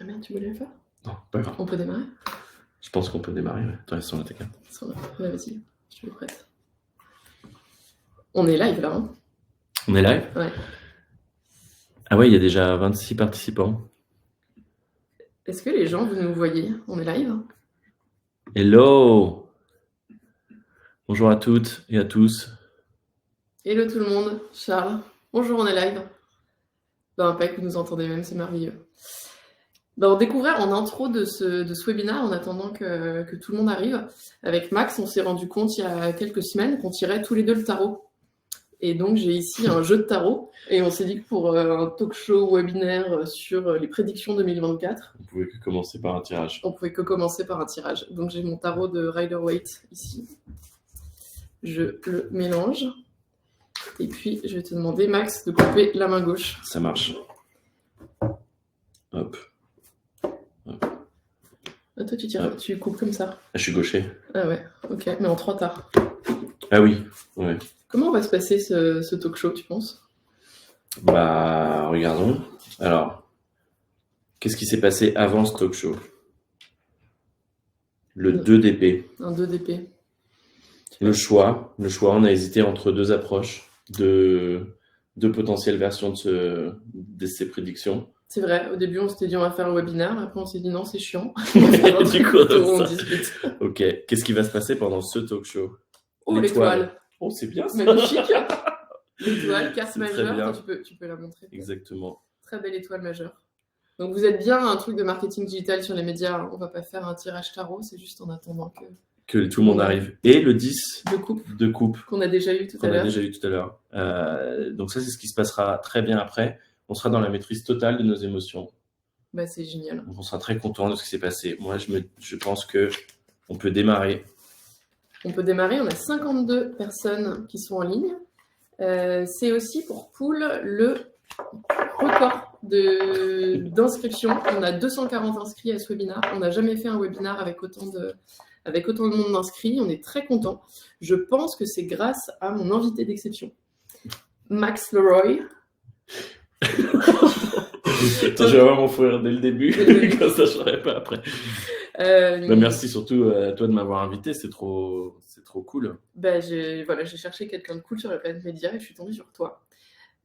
Ah merde, tu voulais le faire? Non, pas grave. On peut démarrer? Je pense qu'on peut démarrer. Ouais. Attends, sur la TK. Ouais, vas-y, je suis prête. On est live là, hein? On est live? Ouais. Ah ouais, il y a déjà 26 participants. Est-ce que les gens, vous nous voyez? On est live? Hello! Bonjour à toutes et à tous. Hello tout le monde, Charles. Bonjour, on est live. Ben, pas que vous nous entendez même, c'est merveilleux. Ben, on découvrait en intro de ce webinaire, en attendant que tout le monde arrive, avec Max, on s'est rendu compte il y a quelques semaines qu'on tirait tous les deux le tarot. Et donc j'ai ici un jeu de tarot, et on s'est dit que pour un talk show webinaire sur les prédictions 2024, On pouvait que commencer par un tirage. on pouvait que commencer par un tirage. Donc j'ai mon tarot de Rider-Waite ici. Je le mélange. Et puis, je vais te demander, Max, de couper la main gauche. Ça marche. Hop. Ah, toi, tu coupes comme ça. Ah, je suis gaucher. Ah ouais, ok, mais en 3 tard. Ah oui, ouais. Comment va se passer ce talk show, tu penses? Bah, regardons. Alors, qu'est-ce qui s'est passé avant ce talk show? Le 2 d'épée. Un 2 d'épée. Le choix, on a hésité entre deux approches, deux potentielles versions de ces prédictions. C'est vrai, au début, on s'était dit on va faire un webinaire, après on s'est dit non, c'est chiant. Du coup, on ça. discute. Ok, qu'est-ce qui va se passer pendant ce talk show? Oh, l'étoile. Oh, c'est bien ça. Magnifique. L'étoile, carte C'est très majeure, bien. tu peux la montrer. Exactement. Très belle étoile majeure. Donc vous êtes bien un truc de marketing digital sur les médias, on va pas faire un tirage tarot, c'est juste en attendant que tout le monde arrive. Et le 10 de coupe qu'on a déjà eu tout à l'heure. Donc ça, c'est ce qui se passera très bien après. On sera dans la maîtrise totale de nos émotions. Bah, c'est génial. Donc on sera très content de ce qui s'est passé. Moi, je pense que on peut démarrer. On peut démarrer, on a 52 personnes qui sont en ligne. C'est aussi pour Pool le record d'inscription. On a 240 inscrits à ce webinaire. On n'a jamais fait un webinaire avec autant de monde d'inscrits. On est très content. Je pense que c'est grâce à mon invité d'exception, Max Leroy. Attends, je vais avoir mon fou rire dès le début, comme ça je ne saurais pas après. Merci surtout à toi de m'avoir invité, c'est trop cool. J'ai cherché quelqu'un de cool sur la planète média et je suis tombée sur toi.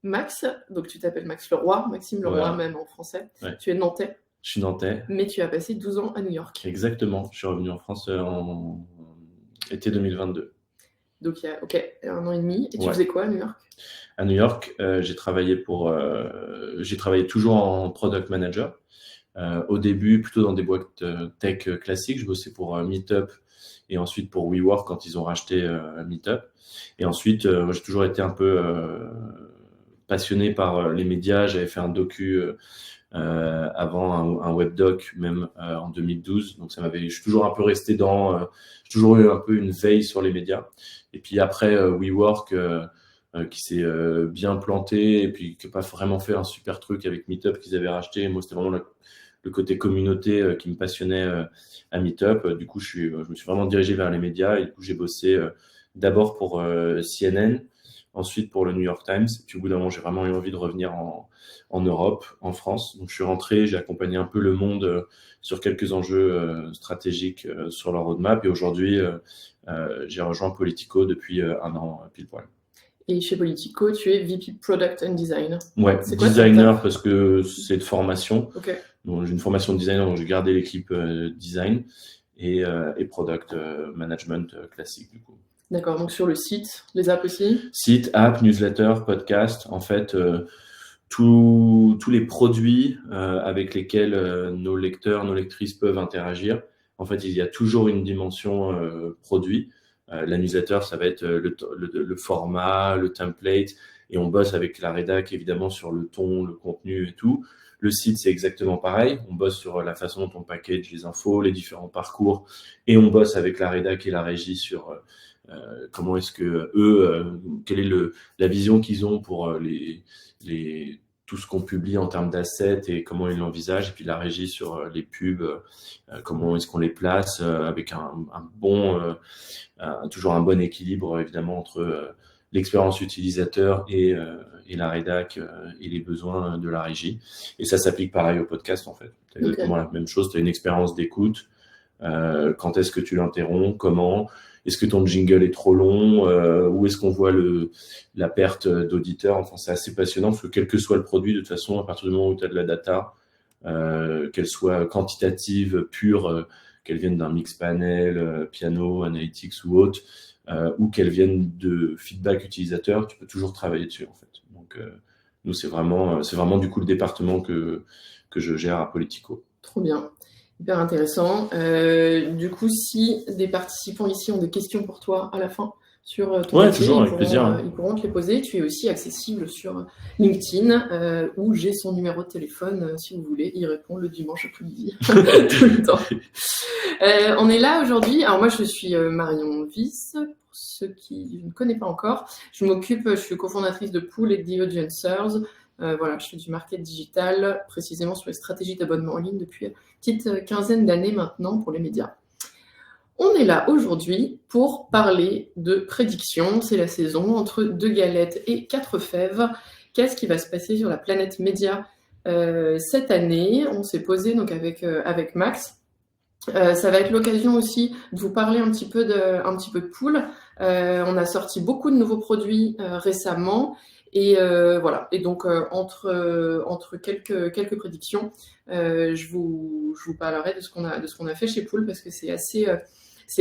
Max, donc tu t'appelles Max Leroy, Maxime Leroy voilà. Même en français. Ouais. Tu es nantais. Je suis nantais. Mais tu as passé 12 ans à New York. Exactement, je suis revenu en France en été 2022. Donc il y a 1 an et demi. Et tu faisais quoi à New York? À New York, j'ai travaillé toujours en product manager. Au début, plutôt dans des boîtes tech classiques. Je bossais pour Meetup et ensuite pour WeWork quand ils ont racheté Meetup. Et ensuite, j'ai toujours été un peu passionné par les médias. J'avais fait un docu avant, un webdoc même en 2012. Donc je suis toujours un peu resté j'ai toujours eu un peu une veille sur les médias. Et puis après WeWork, qui s'est bien planté et puis qui n'a pas vraiment fait un super truc avec Meetup qu'ils avaient racheté. Moi, c'était vraiment le côté communauté qui me passionnait à Meetup. Du coup, je me suis vraiment dirigé vers les médias et du coup, j'ai bossé d'abord pour CNN, ensuite pour le New York Times. Et puis au bout d'un moment, j'ai vraiment eu envie de revenir en Europe, en France. Donc, je suis rentré, j'ai accompagné un peu le monde sur quelques enjeux stratégiques sur leur roadmap. Et aujourd'hui, j'ai rejoint Politico depuis 1 an, pile poil. Et chez Politico, tu es VP Product and Design. Ouais, designer parce que c'est de formation. Okay. Donc, j'ai une formation de designer, donc j'ai gardé l'équipe design et product management classique du coup. D'accord, donc sur le site, les apps aussi? Site, app, newsletter, podcast, en fait, tous les produits avec lesquels nos lecteurs, nos lectrices peuvent interagir. En fait, il y a toujours une dimension produit. La newsletter, ça va être le format, le template, et on bosse avec la rédac évidemment sur le ton, le contenu et tout. Le site, c'est exactement pareil. On bosse sur la façon dont on package les infos, les différents parcours, et on bosse avec la rédac et la régie sur comment est-ce que eux, quelle est la vision qu'ils ont pour tout ce qu'on publie en termes d'assets et comment ils l'envisagent, et puis la régie sur les pubs, comment est-ce qu'on les place avec toujours un bon équilibre évidemment entre l'expérience utilisateur et la rédac et les besoins de la régie. Et ça s'applique pareil au podcast, en fait. C'est exactement la même chose. Tu as une expérience d'écoute. Quand est-ce que tu l'interromps? Comment? Est-ce que ton jingle est trop long? Où est-ce qu'on voit la perte d'auditeurs? Enfin, c'est assez passionnant parce que quel que soit le produit, de toute façon, à partir du moment où tu as de la data, qu'elle soit quantitative, pure, qu'elle vienne d'un mix panel, piano, analytics ou autre, ou qu'elle vienne de feedback utilisateur, tu peux toujours travailler dessus, en fait. Donc, nous, c'est vraiment du coup le département que je gère à Politico. Trop bien. Hyper intéressant. Du coup, si des participants ici ont des questions pour toi à la fin sur ton métier, toujours, avec plaisir. Ils pourront te les poser. Tu es aussi accessible sur LinkedIn, où j'ai son numéro de téléphone, si vous voulez y répondre le dimanche après-midi, tout le temps. On est là aujourd'hui. Alors moi, je suis Marion Wyss, pour ceux qui ne connaissent pas encore. Je suis cofondatrice de Pool et The Audiencers. Voilà, je fais du marketing digital, précisément sur les stratégies d'abonnement en ligne depuis une petite quinzaine d'années maintenant pour les médias. On est là aujourd'hui pour parler de prédictions. C'est la saison entre 2 galettes et 4 fèves. Qu'est-ce qui va se passer sur la planète média cette année? On s'est posé donc avec Max. Ça va être l'occasion aussi de vous parler un petit peu de Pool. On a sorti beaucoup de nouveaux produits récemment. Et voilà. Et donc entre quelques prédictions, je vous parlerai de ce qu'on a fait chez Pool parce que c'est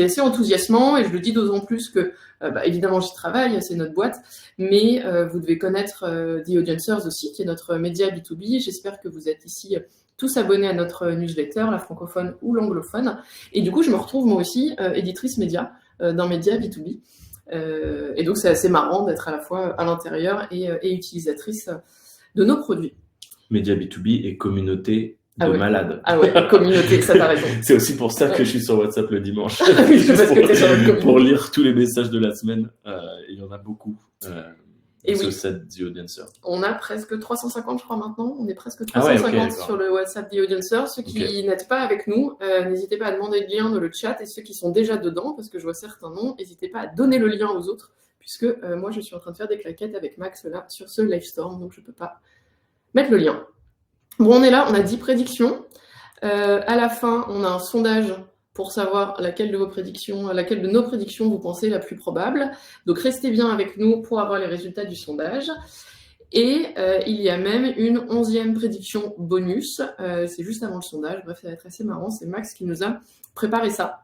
assez enthousiasmant et je le dis d'autant plus que évidemment j'y travaille, c'est notre boîte, mais vous devez connaître The Audiencers aussi, qui est notre média B2B. J'espère que vous êtes ici tous abonnés à notre newsletter, la francophone ou l'anglophone. Et du coup, je me retrouve moi aussi éditrice média d'un média B2B. Et donc, c'est assez marrant d'être à la fois à l'intérieur et utilisatrice de nos produits. Média B2B et communauté de malades. Ah ouais, communauté, ça t'as raison. C'est aussi pour ça que je suis sur WhatsApp le dimanche. Oui, parce que t'es sur notre communauté. Pour lire tous les messages de la semaine. Il y en a beaucoup. Et sur oui. cette The Audiencers. On a presque 350, je crois, maintenant. On est presque 350 sur le WhatsApp The Audiencers. Ceux qui n'êtes pas avec nous, n'hésitez pas à demander le lien dans le chat. Et ceux qui sont déjà dedans, parce que je vois certains noms, n'hésitez pas à donner le lien aux autres, puisque moi, je suis en train de faire des claquettes avec Max là sur ce Livestorm, donc je ne peux pas mettre le lien. Bon, on est là, on a 10 prédictions. À la fin, on a un sondage pour savoir laquelle de nos prédictions vous pensez la plus probable. Donc restez bien avec nous pour avoir les résultats du sondage. Et il y a même une 11e prédiction bonus. C'est juste avant le sondage. Bref, ça va être assez marrant. C'est Max qui nous a préparé ça.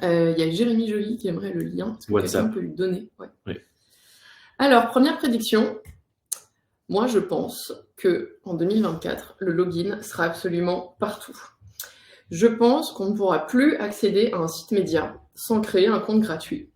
Il y a Jérémy Joly qui aimerait le lien. Est-ce que quelqu'un peut lui donner? Ouais. Oui. Alors, première prédiction. Moi, je pense qu'en 2024, le login sera absolument partout. Je pense qu'on ne pourra plus accéder à un site média sans créer un compte gratuit,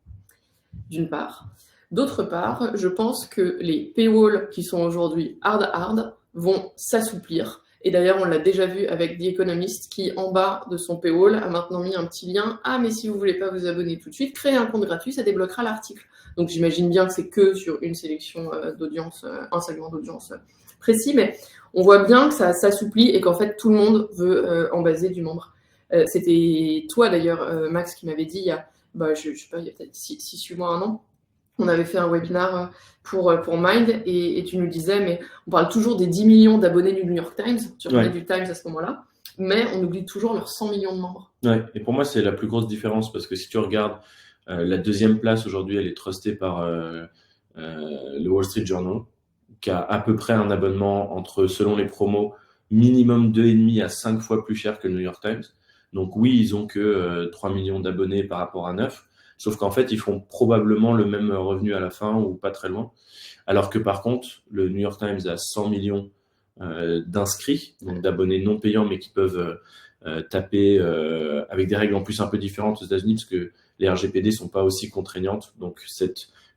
d'une part. D'autre part, je pense que les paywalls qui sont aujourd'hui hard vont s'assouplir. Et d'ailleurs, on l'a déjà vu avec The Economist qui, en bas de son paywall, a maintenant mis un petit lien. Ah, mais si vous ne voulez pas vous abonner tout de suite, créez un compte gratuit, ça débloquera l'article. Donc j'imagine bien que c'est que sur une sélection d'audience, un segment d'audience précis, mais on voit bien que ça s'assouplit et qu'en fait, tout le monde veut en baser du membre. C'était toi d'ailleurs, Max, qui m'avait dit il y a, je sais pas, il y a peut-être 6-8 mois, 1 an, on avait fait un webinar pour Mind et tu nous disais, mais on parle toujours des 10 millions d'abonnés du New York Times, tu parlais du Times à ce moment-là, mais on oublie toujours leurs 100 millions de membres. Ouais, et pour moi, c'est la plus grosse différence parce que si tu regardes la 2e place aujourd'hui, elle est trustée par le Wall Street Journal, qui a à peu près un abonnement entre, selon les promos, minimum 2,5 à 5 fois plus cher que le New York Times. Donc oui, ils ont que 3 millions d'abonnés par rapport à 9, sauf qu'en fait, ils font probablement le même revenu à la fin ou pas très loin. Alors que par contre, le New York Times a 100 millions d'inscrits, donc d'abonnés non payants, mais qui peuvent taper avec des règles en plus un peu différentes aux États-Unis, parce que les RGPD sont pas aussi contraignantes. Donc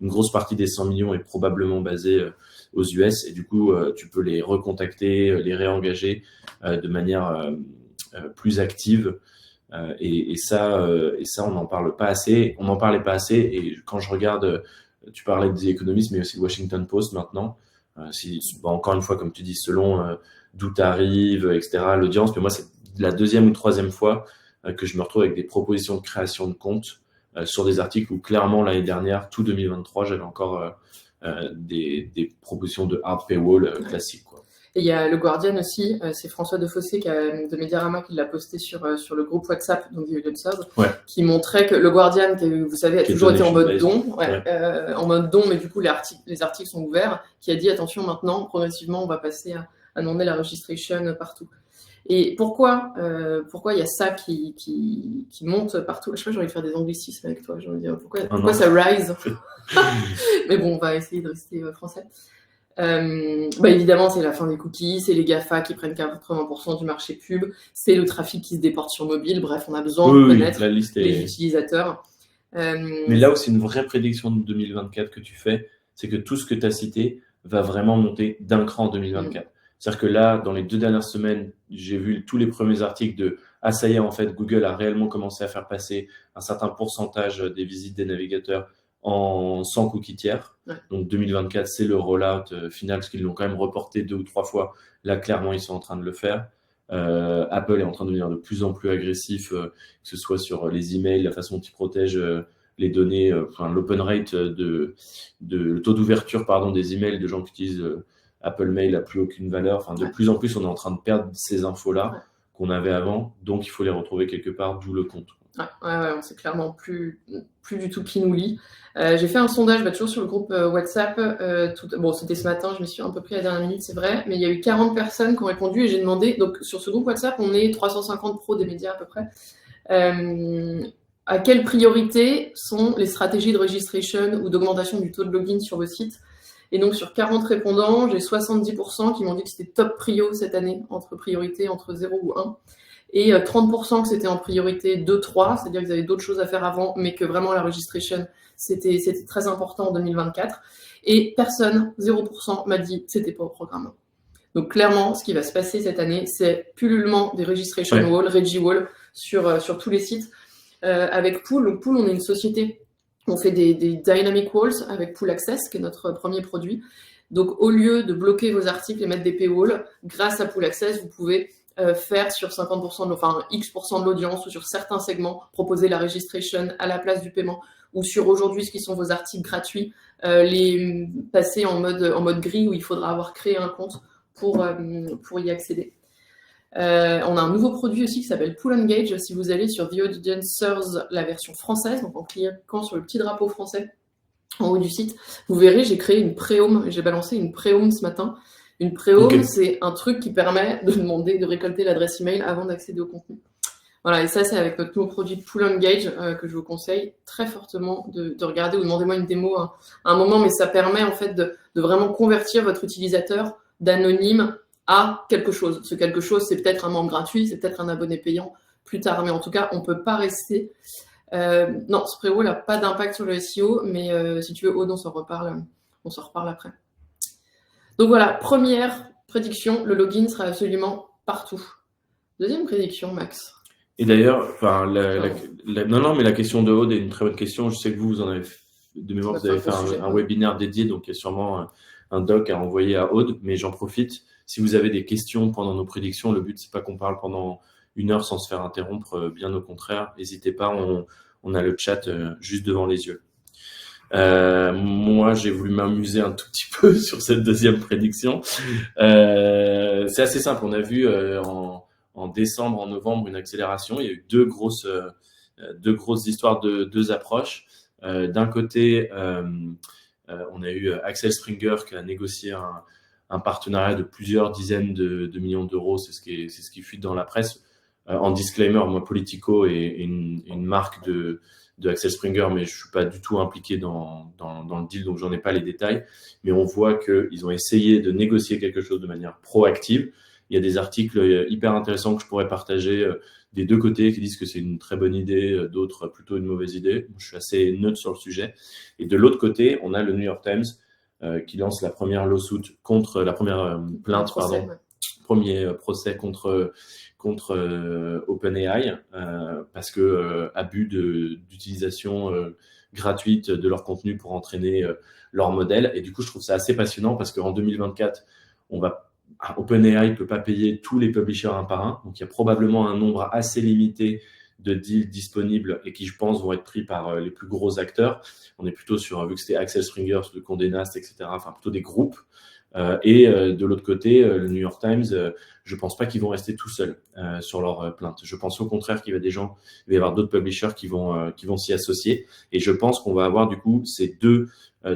une grosse partie des 100 millions est probablement basée aux US, et du coup, tu peux les recontacter, les réengager de manière plus active. Et ça, on n'en parle pas assez. On n'en parlait pas assez. Et quand je regarde, tu parlais des économistes, mais aussi le Washington Post maintenant. Encore une fois, comme tu dis, selon d'où tu arrives, etc., l'audience. Mais moi, c'est la 2e ou 3e fois que je me retrouve avec des propositions de création de compte sur des articles où clairement l'année dernière, tout 2023, j'avais encore des propositions de hard paywall classiques, quoi. Et il y a le Guardian aussi, c'est François Defossé de Mediarama qui l'a posté sur le groupe WhatsApp, donc The Sub, qui montrait que le Guardian, vous savez, a toujours été en mode don, en mode don, mais du coup les articles sont ouverts, qui a dit attention maintenant, progressivement, on va passer à demander la registration partout. Et pourquoi il y a ça qui monte partout? Je sais pas, j'ai envie de faire des anglicismes avec toi. J'ai envie de dire pourquoi ça rise. Mais bon, on va essayer de rester français. Évidemment, c'est la fin des cookies, c'est les GAFA qui prennent 80% du marché pub, c'est le trafic qui se déporte sur mobile. Bref, on a besoin de connaître les utilisateurs. Mais là où c'est une vraie prédiction de 2024 que tu fais, c'est que tout ce que tu as cité va vraiment monter d'un cran en 2024. C'est-à-dire que là, dans les 2 dernières semaines, j'ai vu tous les premiers articles de « Ah, ça y est, en fait, Google a réellement commencé à faire passer un certain pourcentage des visites des navigateurs sans cookies tiers. » Donc 2024, c'est le rollout final, parce qu'ils l'ont quand même reporté 2 ou 3 fois. Là, clairement, ils sont en train de le faire. Apple est en train de devenir de plus en plus agressif, que ce soit sur les emails, la façon dont ils protègent les données, l'open rate le taux d'ouverture des emails de gens qui utilisent Apple Mail n'a plus aucune valeur. Enfin, de plus en plus, on est en train de perdre ces infos-là qu'on avait avant, donc il faut les retrouver quelque part, d'où le compte. On sait clairement plus du tout qui nous lit. J'ai fait un sondage toujours sur le groupe WhatsApp. C'était ce matin, je me suis un peu pris à la dernière minute, c'est vrai, mais il y a eu 40 personnes qui ont répondu et j'ai demandé, donc sur ce groupe WhatsApp, on est 350 pros des médias à peu près. À quelle priorité sont les stratégies de registration ou d'augmentation du taux de login sur vos sites? Et donc, sur 40 répondants, j'ai 70% qui m'ont dit que c'était top prio cette année, priorité entre 0 ou 1. Et 30% que c'était en priorité 2-3, c'est-à-dire qu'ils avaient d'autres choses à faire avant, mais que vraiment la registration, c'était très important en 2024. Et personne, 0%, m'a dit que c'était pas au programme. Donc, clairement, ce qui va se passer cette année, c'est pullulement des registration walls, Regi Wall, sur tous les sites. Avec Pool, donc Pool, on est une société. On fait des dynamic walls avec Pool Access, qui est notre premier produit. Donc, au lieu de bloquer vos articles et mettre des paywalls, grâce à Pool Access, vous pouvez faire sur 50% X% de l'audience ou sur certains segments, proposer la registration à la place du paiement, ou sur aujourd'hui, ce qui sont vos articles gratuits, les passer en mode gris où il faudra avoir créé un compte pour y accéder. On a un nouveau produit aussi qui s'appelle Pool Engage. Si vous allez sur The Audiencers, la version française, donc en cliquant sur le petit drapeau français en haut du site, vous verrez, j'ai créé une pré-home, j'ai balancé une pré-home ce matin. Une pré-home, c'est un truc qui permet de récolter l'adresse email avant d'accéder au contenu. Voilà, et ça, c'est avec notre nouveau produit Pool Engage que je vous conseille très fortement de regarder ou demandez-moi une démo à un moment, mais ça permet en fait de vraiment convertir votre utilisateur d'anonyme à quelque chose. Ce quelque chose, c'est peut-être un membre gratuit, c'est peut-être un abonné payant plus tard, mais en tout cas, on ne peut pas rester. Non, ce pré-roll n'a pas d'impact sur le SEO, mais si tu veux, Aude, on s'en reparle après. Donc voilà, première prédiction, le login sera absolument partout. Deuxième prédiction, Max. Et d'ailleurs, mais la question de Aude est une très bonne question. Je sais que vous en avez, de mémoire, vous avez fait un webinaire dédié, donc il y a sûrement un doc à envoyer à Aude, mais j'en profite. Si vous avez des questions pendant nos prédictions, le but, c'est pas qu'on parle pendant 1 heure sans se faire interrompre, bien au contraire. N'hésitez pas, on a le chat juste devant les yeux. Moi, j'ai voulu m'amuser un tout petit peu sur cette deuxième prédiction. C'est assez simple. On a vu en décembre, en novembre, une accélération. Il y a eu deux grosses histoires de 2 approches. D'un côté, on a eu Axel Springer qui a négocié un partenariat de plusieurs dizaines de millions d'euros. C'est ce qui fuite dans la presse. En disclaimer, moi, Politico est une marque de Axel Springer, mais je suis pas du tout impliqué dans le deal, donc j'en ai pas les détails. Mais on voit qu'ils ont essayé de négocier quelque chose de manière proactive. Il y a des articles hyper intéressants que je pourrais partager des deux côtés qui disent que c'est une très bonne idée, d'autres plutôt une mauvaise idée. Je suis assez neutre sur le sujet. Et de l'autre côté, on a le New York Times qui lance la première lawsuit contre la première plainte, premier procès contre OpenAI parce que abus d'utilisation gratuite de leur contenu pour entraîner leur modèle. Et du coup, je trouve ça assez passionnant parce qu'en 2024, OpenAI ne peut pas payer tous les publishers un par un. Donc, il y a probablement un nombre assez limité de deals disponibles et qui, je pense, vont être pris par les plus gros acteurs. On est plutôt sur, vu que c'était Axel Springer, de Condé Nast, etc., enfin plutôt des groupes. De l'autre côté, le New York Times, je pense pas qu'ils vont rester tout seuls sur leur plainte. Je pense au contraire qu'il va y avoir d'autres publishers qui vont s'y associer. Et je pense qu'on va avoir du coup ces deux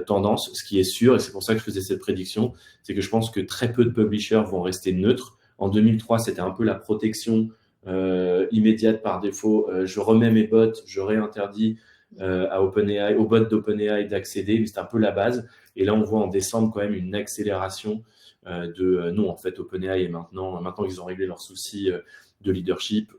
tendances. Ce qui est sûr, et c'est pour ça que je faisais cette prédiction, c'est que je pense que très peu de publishers vont rester neutres. En 2003, c'était un peu la protection immédiate par défaut. Je remets mes bots, je réinterdis à OpenAI, aux bots d'OpenAI d'accéder, mais c'est un peu la base. Et là, on voit en décembre quand même une accélération non, en fait, OpenAI est maintenant qu'ils ont réglé leurs soucis de leadership,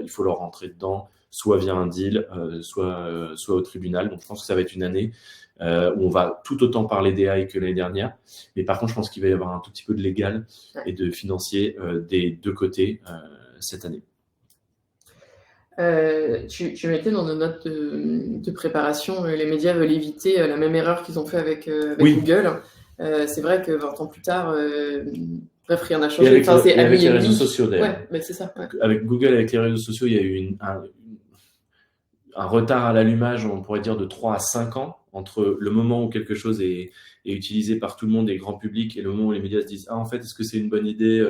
il faut leur rentrer dedans, soit via un deal, soit au tribunal. Donc, je pense que ça va être une année où on va tout autant parler d'AI que l'année dernière. Mais par contre, je pense qu'il va y avoir un tout petit peu de légal et de financier des deux côtés cette année. Tu mettais dans nos notes de préparation, les médias veulent éviter la même erreur qu'ils ont fait avec Oui. Google. C'est vrai que 20 ans plus tard, bref, rien n'a changé. Et avec les réseaux sociaux d'ailleurs. Ouais, mais c'est ça. Ouais. Avec Google, avec les réseaux sociaux, il y a eu un retard à l'allumage, on pourrait dire de 3 à 5 ans, entre le moment où quelque chose est utilisé par tout le monde et grand public et le moment où les médias se disent « Ah, en fait, est-ce que c'est une bonne idée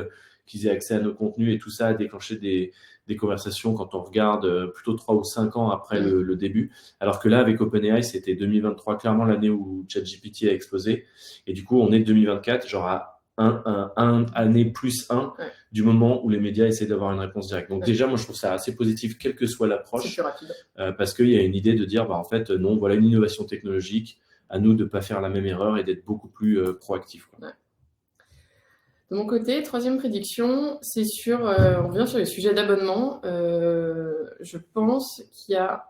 qu'ils aient accès à nos contenus ?» Et tout ça a déclenché des conversations quand on regarde plutôt 3 ou 5 ans après le début. Alors que là, avec OpenAI, c'était 2023, clairement l'année où ChatGPT a explosé. Et du coup, on est 2024, genre à un année plus 1 du moment où les médias essaient d'avoir une réponse directe. Donc déjà, moi, je trouve ça assez positif, quelle que soit l'approche. C'est plus rapide. Parce qu'il y a une idée de dire, en fait, non, voilà une innovation technologique, à nous de ne pas faire la même erreur et d'être beaucoup plus proactifs. Ouais. De mon côté, troisième prédiction, c'est on revient sur les sujets d'abonnement. Je pense qu'il y a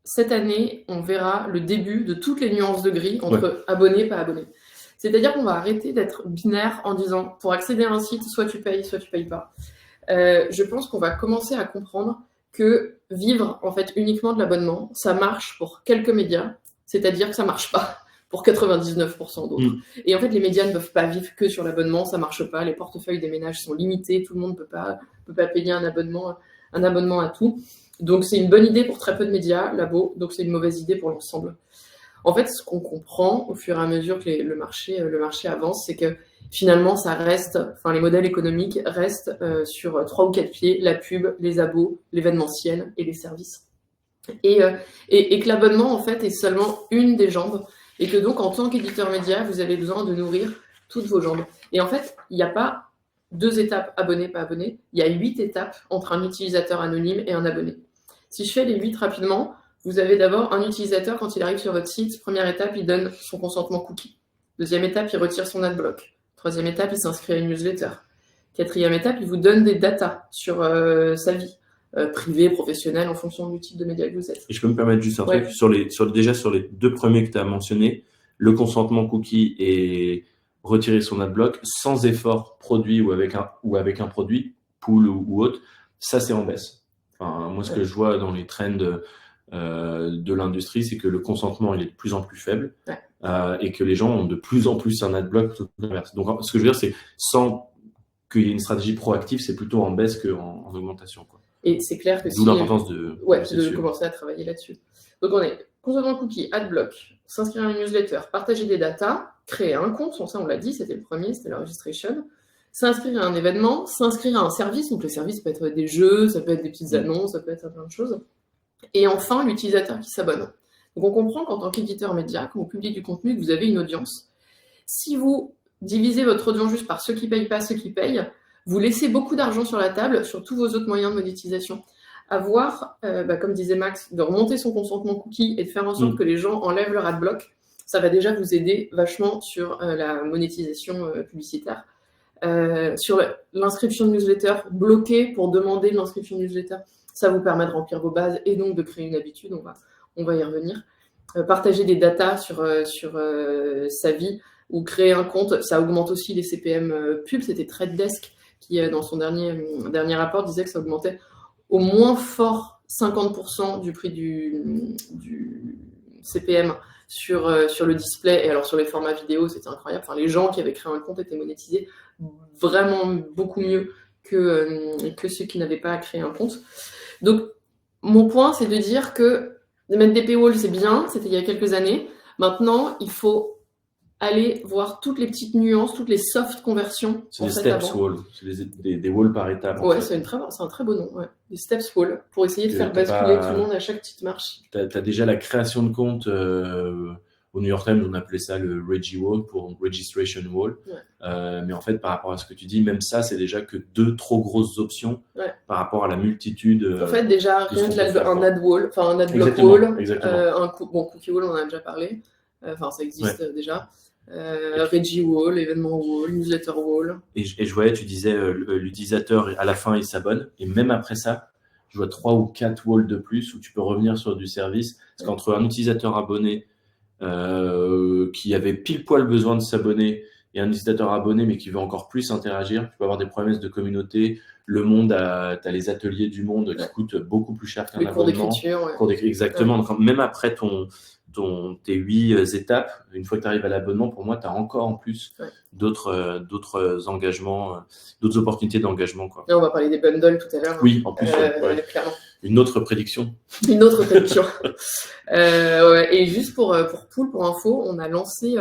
cette année, on verra le début de toutes les nuances de gris entre abonnés et pas abonnés. C'est-à-dire qu'on va arrêter d'être binaire en disant pour accéder à un site, soit tu payes pas. Je pense qu'on va commencer à comprendre que vivre en fait uniquement de l'abonnement, ça marche pour quelques médias, c'est-à-dire que ça marche pas pour 99% d'autres. Et en fait, les médias ne peuvent pas vivre que sur l'abonnement, ça marche pas, les portefeuilles des ménages sont limités, tout le monde peut pas payer un abonnement à tout. Donc c'est une bonne idée pour très peu de médias, labo, donc c'est une mauvaise idée pour l'ensemble. En fait, ce qu'on comprend au fur et à mesure que le marché avance, c'est que finalement, les modèles économiques restent sur 3 ou 4 pieds, la pub, les abos, l'événementiel et les services. Et que l'abonnement, en fait, est seulement une des jambes, et que donc, en tant qu'éditeur média, vous avez besoin de nourrir toutes vos jambes. Et en fait, il n'y a pas 2 étapes abonné, pas abonné, il y a 8 étapes entre un utilisateur anonyme et un abonné. Si je fais les 8 rapidement, vous avez d'abord un utilisateur, quand il arrive sur votre site, première étape, il donne son consentement cookie. Deuxième étape, il retire son adblock. Troisième étape, il s'inscrit à une newsletter. Quatrième étape, il vous donne des datas sur sa vie, privée, professionnelle, en fonction du type de média que vous êtes. Et je peux me permettre juste un truc, déjà sur les 2 premiers que tu as mentionnés, le consentement cookie et retirer son adblock sans effort produit ou avec un produit, pool ou autre, ça c'est en baisse. Enfin, moi, ce que je vois dans les trends de l'industrie, c'est que le consentement il est de plus en plus faible et que les gens ont de plus en plus un adblock tout l'inverse. Donc, ce que je veux dire, c'est sans qu'il y ait une stratégie proactive, c'est plutôt en baisse qu'en augmentation, quoi. Et c'est clair que d'où l'importance de commencer à travailler là-dessus. Donc, on est consentement cookie, adblock, s'inscrire à une newsletter, partager des datas, créer un compte, ça on l'a dit, c'était le premier, c'était la registration. S'inscrire à un événement, s'inscrire à un service, donc le service peut être des jeux, ça peut être des petites annonces, ça peut être plein de choses. Et enfin, l'utilisateur qui s'abonne. Donc on comprend qu'en tant qu'éditeur média, quand vous publiez du contenu, que vous avez une audience. Si vous divisez votre audience juste par ceux qui payent pas, ceux qui payent, vous laissez beaucoup d'argent sur la table sur tous vos autres moyens de monétisation. Avoir, comme disait Max, de remonter son consentement cookie et de faire en sorte que les gens enlèvent leur adblock, ça va déjà vous aider vachement sur la monétisation publicitaire. Sur l'inscription de newsletter, bloquer pour demander de l'inscription de newsletter, ça vous permet de remplir vos bases et donc de créer une habitude, on va y revenir. Partager des datas sur sa vie ou créer un compte, ça augmente aussi les CPM pub. C'était Trade Desk qui, dans son dernier rapport, disait que ça augmentait au moins fort 50% du prix du CPM sur le display. Et alors sur les formats vidéo, c'était incroyable. Enfin, les gens qui avaient créé un compte étaient monétisés vraiment beaucoup mieux que ceux qui n'avaient pas créé un compte. Donc, mon point, c'est de dire que de mettre des paywalls, c'est bien, c'était il y a quelques années. Maintenant, il faut aller voir toutes les petites nuances, toutes les soft conversions. C'est des steps wall, c'est des walls par étape. Ouais, c'est un très beau nom, ouais. Des steps wall, pour essayer de faire basculer tout le monde à chaque petite marche. Tu as déjà la création de compte. Au New York Times, on appelait ça le Reggie Wall pour Registration Wall. Ouais. Mais en fait, par rapport à ce que tu dis, même ça, c'est déjà que 2 trop grosses options par rapport à la multitude. En fait, déjà, rien qu'un ad wall, enfin un ad block Exactement, wall, exactement. cookie wall, on en a déjà parlé. Enfin, ça existe déjà. Reggie Wall, événement Wall, newsletter Wall. Et je voyais, tu disais, l'utilisateur, à la fin, il s'abonne. Et même après ça, je vois 3 ou 4 walls de plus où tu peux revenir sur du service. Parce qu'entre un utilisateur abonné qui avait pile poil besoin de s'abonner et un utilisateur abonné mais qui veut encore plus interagir, tu peux avoir des promesses de communauté. Le Monde, tu as les ateliers du Monde qui coûtent beaucoup plus cher qu'un abonnement. Cours d'écriture, exactement. Donc, même après tes 8 étapes, une fois que tu arrives à l'abonnement, pour moi, tu as encore en plus d'autres engagements, d'autres opportunités d'engagement. Là, on va parler des bundles tout à l'heure. Oui, en plus, clairement. Une autre prédiction. Et juste pour Pool, pour info, on a lancé,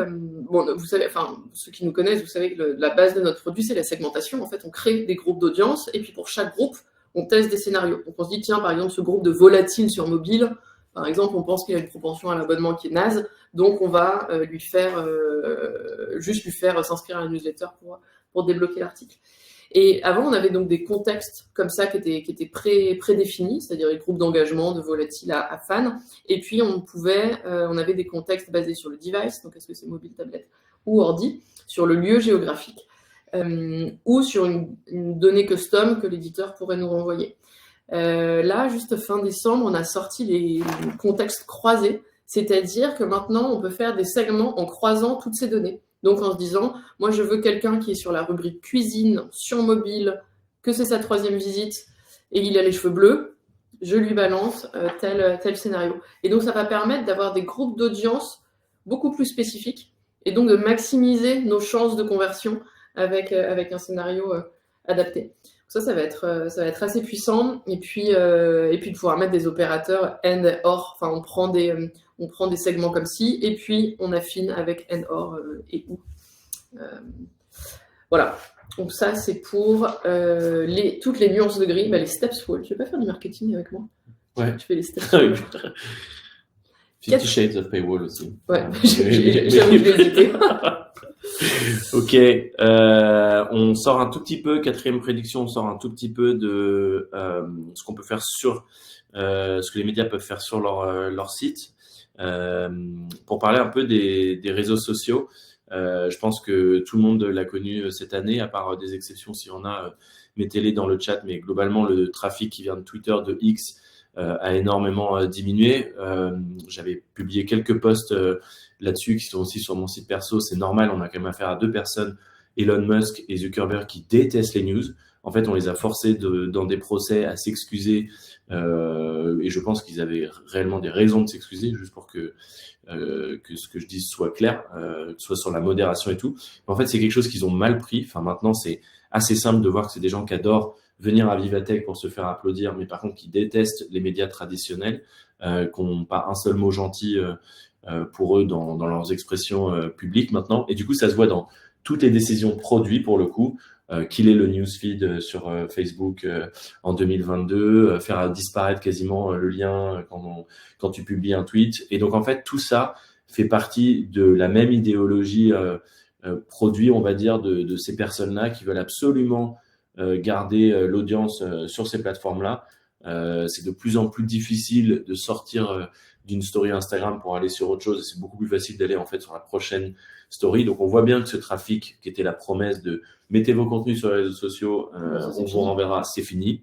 vous savez, enfin, ceux qui nous connaissent, vous savez que la base de notre produit, c'est la segmentation. En fait, on crée des groupes d'audience et puis pour chaque groupe, on teste des scénarios. Donc, on se dit, tiens, par exemple, ce groupe de volatiles sur mobile, par exemple, on pense qu'il y a une propension à l'abonnement qui est naze, donc on va lui faire s'inscrire à la newsletter pour débloquer l'article. Et avant, on avait donc des contextes comme ça qui étaient prédéfinis, c'est-à-dire les groupes d'engagement de volatiles à fans. Et puis, on avait des contextes basés sur le device, donc est-ce que c'est mobile, tablette ou ordi, sur le lieu géographique, ou sur une donnée custom que l'éditeur pourrait nous renvoyer. Là, juste fin décembre, on a sorti les contextes croisés, c'est-à-dire que maintenant, on peut faire des segments en croisant toutes ces données. Donc en se disant, moi je veux quelqu'un qui est sur la rubrique cuisine, sur mobile, que c'est sa 3e visite, et il a les cheveux bleus, je lui balance tel scénario. Et donc ça va permettre d'avoir des groupes d'audience beaucoup plus spécifiques, et donc de maximiser nos chances de conversion avec un scénario adapté. Ça va être assez puissant, et puis de pouvoir mettre des opérateurs and or, enfin on prend des segments comme ci, et puis on affine avec and or et ou. Voilà. Donc ça, c'est pour toutes les nuances de gris, les steps wall. Tu veux pas faire du marketing avec moi? Ouais. Tu fais les steps wall. 50 Shades of Paywall aussi. Ouais, j'avoue que j'ai hésité. Ok, on sort un tout petit peu, 4e prédiction, on sort un tout petit peu de ce qu'on peut faire ce que les médias peuvent faire sur leur site. Pour parler un peu des réseaux sociaux, je pense que tout le monde l'a connu cette année, à part des exceptions si on a, mettez-les dans le chat, mais globalement le trafic qui vient de Twitter, de X, a énormément diminué. J'avais publié quelques posts là-dessus qui sont aussi sur mon site perso. C'est normal, on a quand même affaire à 2 personnes, Elon Musk et Zuckerberg, qui détestent les news. En fait, on les a forcés dans des procès à s'excuser et je pense qu'ils avaient réellement des raisons de s'excuser, juste pour que ce que je dise soit clair, que ce soit sur la modération et tout. Mais en fait, c'est quelque chose qu'ils ont mal pris. Enfin, maintenant, c'est assez simple de voir que c'est des gens qui adorent venir à Vivatech pour se faire applaudir, mais par contre qui détestent les médias traditionnels, qui n'ont pas un seul mot gentil pour eux dans leurs expressions publiques maintenant. Et du coup, ça se voit dans toutes les décisions produits pour le coup. Qu'il est le newsfeed sur Facebook en 2022, faire disparaître quasiment le lien quand tu publies un tweet. Et donc, en fait, tout ça fait partie de la même idéologie produit, on va dire, de ces personnes-là qui veulent absolument garder l'audience sur ces plateformes-là. C'est de plus en plus difficile de sortir d'une story Instagram pour aller sur autre chose, et c'est beaucoup plus facile d'aller en fait sur la prochaine story. Donc on voit bien que ce trafic qui était la promesse de mettez vos contenus sur les réseaux sociaux, on vous renverra, c'est fini.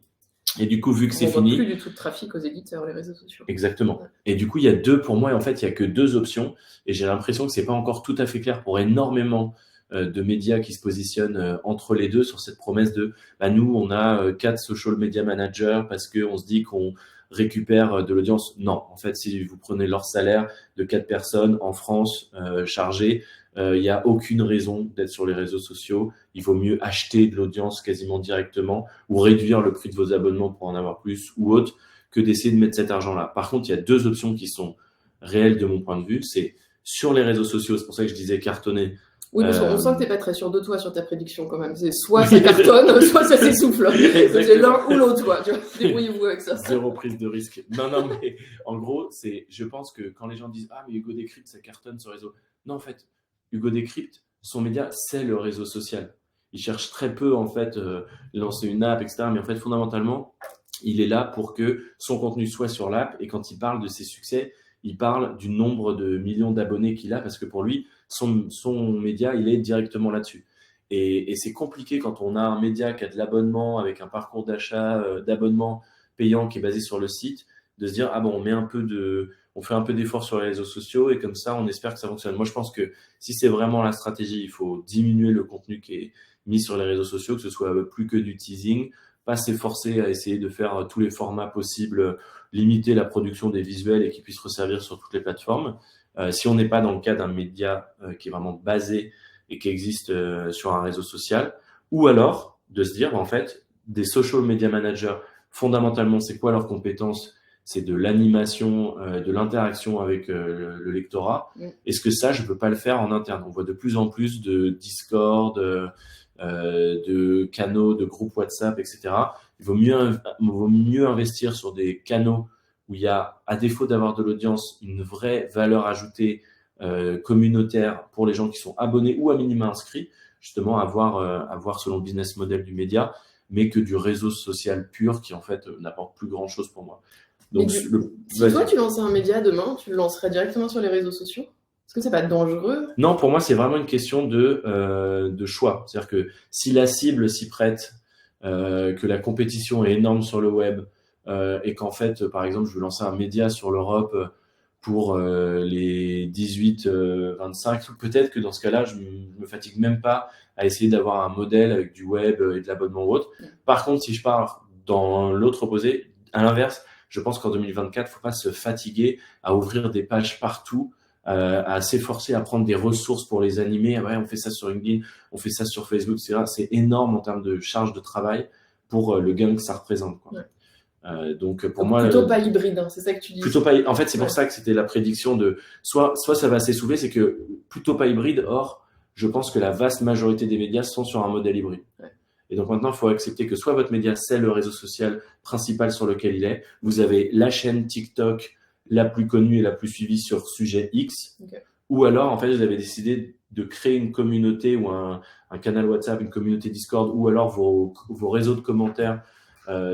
Et du coup, vu que c'est fini, on voit plus du tout de trafic aux éditeurs, les réseaux sociaux. Exactement. Et du coup, il y a pour moi, en fait, il y a que 2 options, et j'ai l'impression que c'est pas encore tout à fait clair pour énormément de médias qui se positionnent entre les deux sur cette promesse de nous, on a 4 social media managers parce qu'on se dit qu'on récupère de l'audience. Non, en fait, si vous prenez leur salaire de 4 personnes en France chargées, Il n'y a aucune raison d'être sur les réseaux sociaux. Il vaut mieux acheter de l'audience quasiment directement ou réduire le prix de vos abonnements pour en avoir plus ou autre que d'essayer de mettre cet argent-là. Par contre, il y a deux options qui sont réelles de mon point de vue. C'est sur les réseaux sociaux, c'est pour ça que je disais cartonner. Oui, parce qu'on sent que tu n'es pas très sûr de toi sur ta prédiction quand même. C'est soit ça cartonne, soit ça s'essouffle. C'est l'un ou l'autre, quoi. Débrouillez-vous avec ça. Zéro prise de risque. Non, mais en gros, je pense que quand les gens disent « Ah, mais Hugo Décrypte, ça cartonne sur réseau ». Non, en fait, Hugo Décrypte, son média, c'est le réseau social. Il cherche très peu, en fait, lancer une app, etc. Mais en fait, fondamentalement, il est là pour que son contenu soit sur l'app. Et quand il parle de ses succès, il parle du nombre de millions d'abonnés qu'il a parce que pour lui, son média, il est directement là-dessus. Et c'est compliqué quand on a un média qui a de l'abonnement avec un parcours d'achat d'abonnement payant qui est basé sur le site, de se dire, ah bon, on fait un peu d'effort sur les réseaux sociaux et comme ça, on espère que ça fonctionne. Moi, je pense que si c'est vraiment la stratégie, il faut diminuer le contenu qui est mis sur les réseaux sociaux, que ce soit plus que du teasing, pas s'efforcer à essayer de faire tous les formats possibles, limiter la production des visuels et qu'ils puissent resservir sur toutes les plateformes. Si on n'est pas dans le cas d'un média qui est vraiment basé et qui existe sur un réseau social, ou alors de se dire, en fait, des social media managers, fondamentalement, c'est quoi leurs compétences? C'est de l'animation, de l'interaction avec le lectorat. Est-ce que ça, je ne peux pas le faire en interne? On voit de plus en plus de Discord, de canaux, de groupes WhatsApp, etc. Il vaut mieux investir sur des canaux où il y a, à défaut d'avoir de l'audience, une vraie valeur ajoutée communautaire pour les gens qui sont abonnés ou à minima inscrits, justement à voir selon le business model du média, mais que du réseau social pur qui en fait n'apporte plus grand-chose pour moi. Donc, si toi tu lançais un média demain, tu le lancerais directement sur les réseaux sociaux? Est-ce que c'est pas dangereux? Non, pour moi c'est vraiment une question de choix. C'est-à-dire que si la cible s'y prête, que la compétition est énorme sur le web, et qu'en fait, par exemple, je veux lancer un média sur l'Europe pour les 18-25, peut-être que dans ce cas-là, je me fatigue même pas à essayer d'avoir un modèle avec du web et de l'abonnement ou autre. Par contre, si je pars dans l'autre opposé, à l'inverse, je pense qu'en 2024, il ne faut pas se fatiguer à ouvrir des pages partout, à s'efforcer à prendre des ressources pour les animer. Ouais, on fait ça sur LinkedIn, on fait ça sur Facebook, etc. C'est énorme en termes de charge de travail pour le gain que ça représente, quoi. Donc pour moi plutôt pas hybride, hein, c'est ça que tu dis. Plutôt pas. En fait, c'est pour ça que c'était la prédiction de soit ça va s'essouffler, c'est que plutôt pas hybride. Or, je pense que la vaste majorité des médias sont sur un modèle hybride. Et donc maintenant, il faut accepter que soit votre média, c'est le réseau social principal sur lequel il est. Vous avez la chaîne TikTok la plus connue et la plus suivie sur sujet X. Ou alors, en fait, vous avez décidé de créer une communauté ou un canal WhatsApp, une communauté Discord, ou alors vos réseaux de commentaires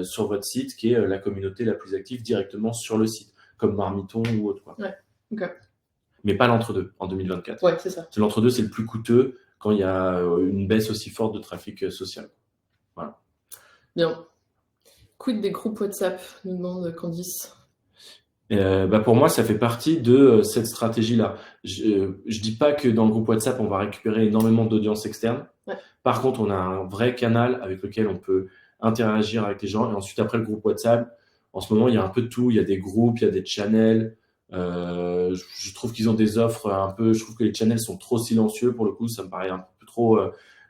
sur votre site, qui est la communauté la plus active directement sur le site, comme Marmiton ou autre, quoi. Mais pas l'entre-deux en 2024. Ouais, c'est ça. L'entre-deux, c'est le plus coûteux quand il y a une baisse aussi forte de trafic social. Voilà. Bien. Quid des groupes WhatsApp, nous demande Candice. Pour moi, ça fait partie de cette stratégie-là. Je dis pas que dans le groupe WhatsApp, on va récupérer énormément d'audience externe. Par contre, on a un vrai canal avec lequel on peut interagir avec les gens. Et ensuite, après le groupe WhatsApp, en ce moment, il y a un peu de tout. Il y a des groupes, il y a des channels. Je trouve qu'ils ont des offres un peu... Je trouve que les channels sont trop silencieux. Pour le coup, ça me paraît un peu trop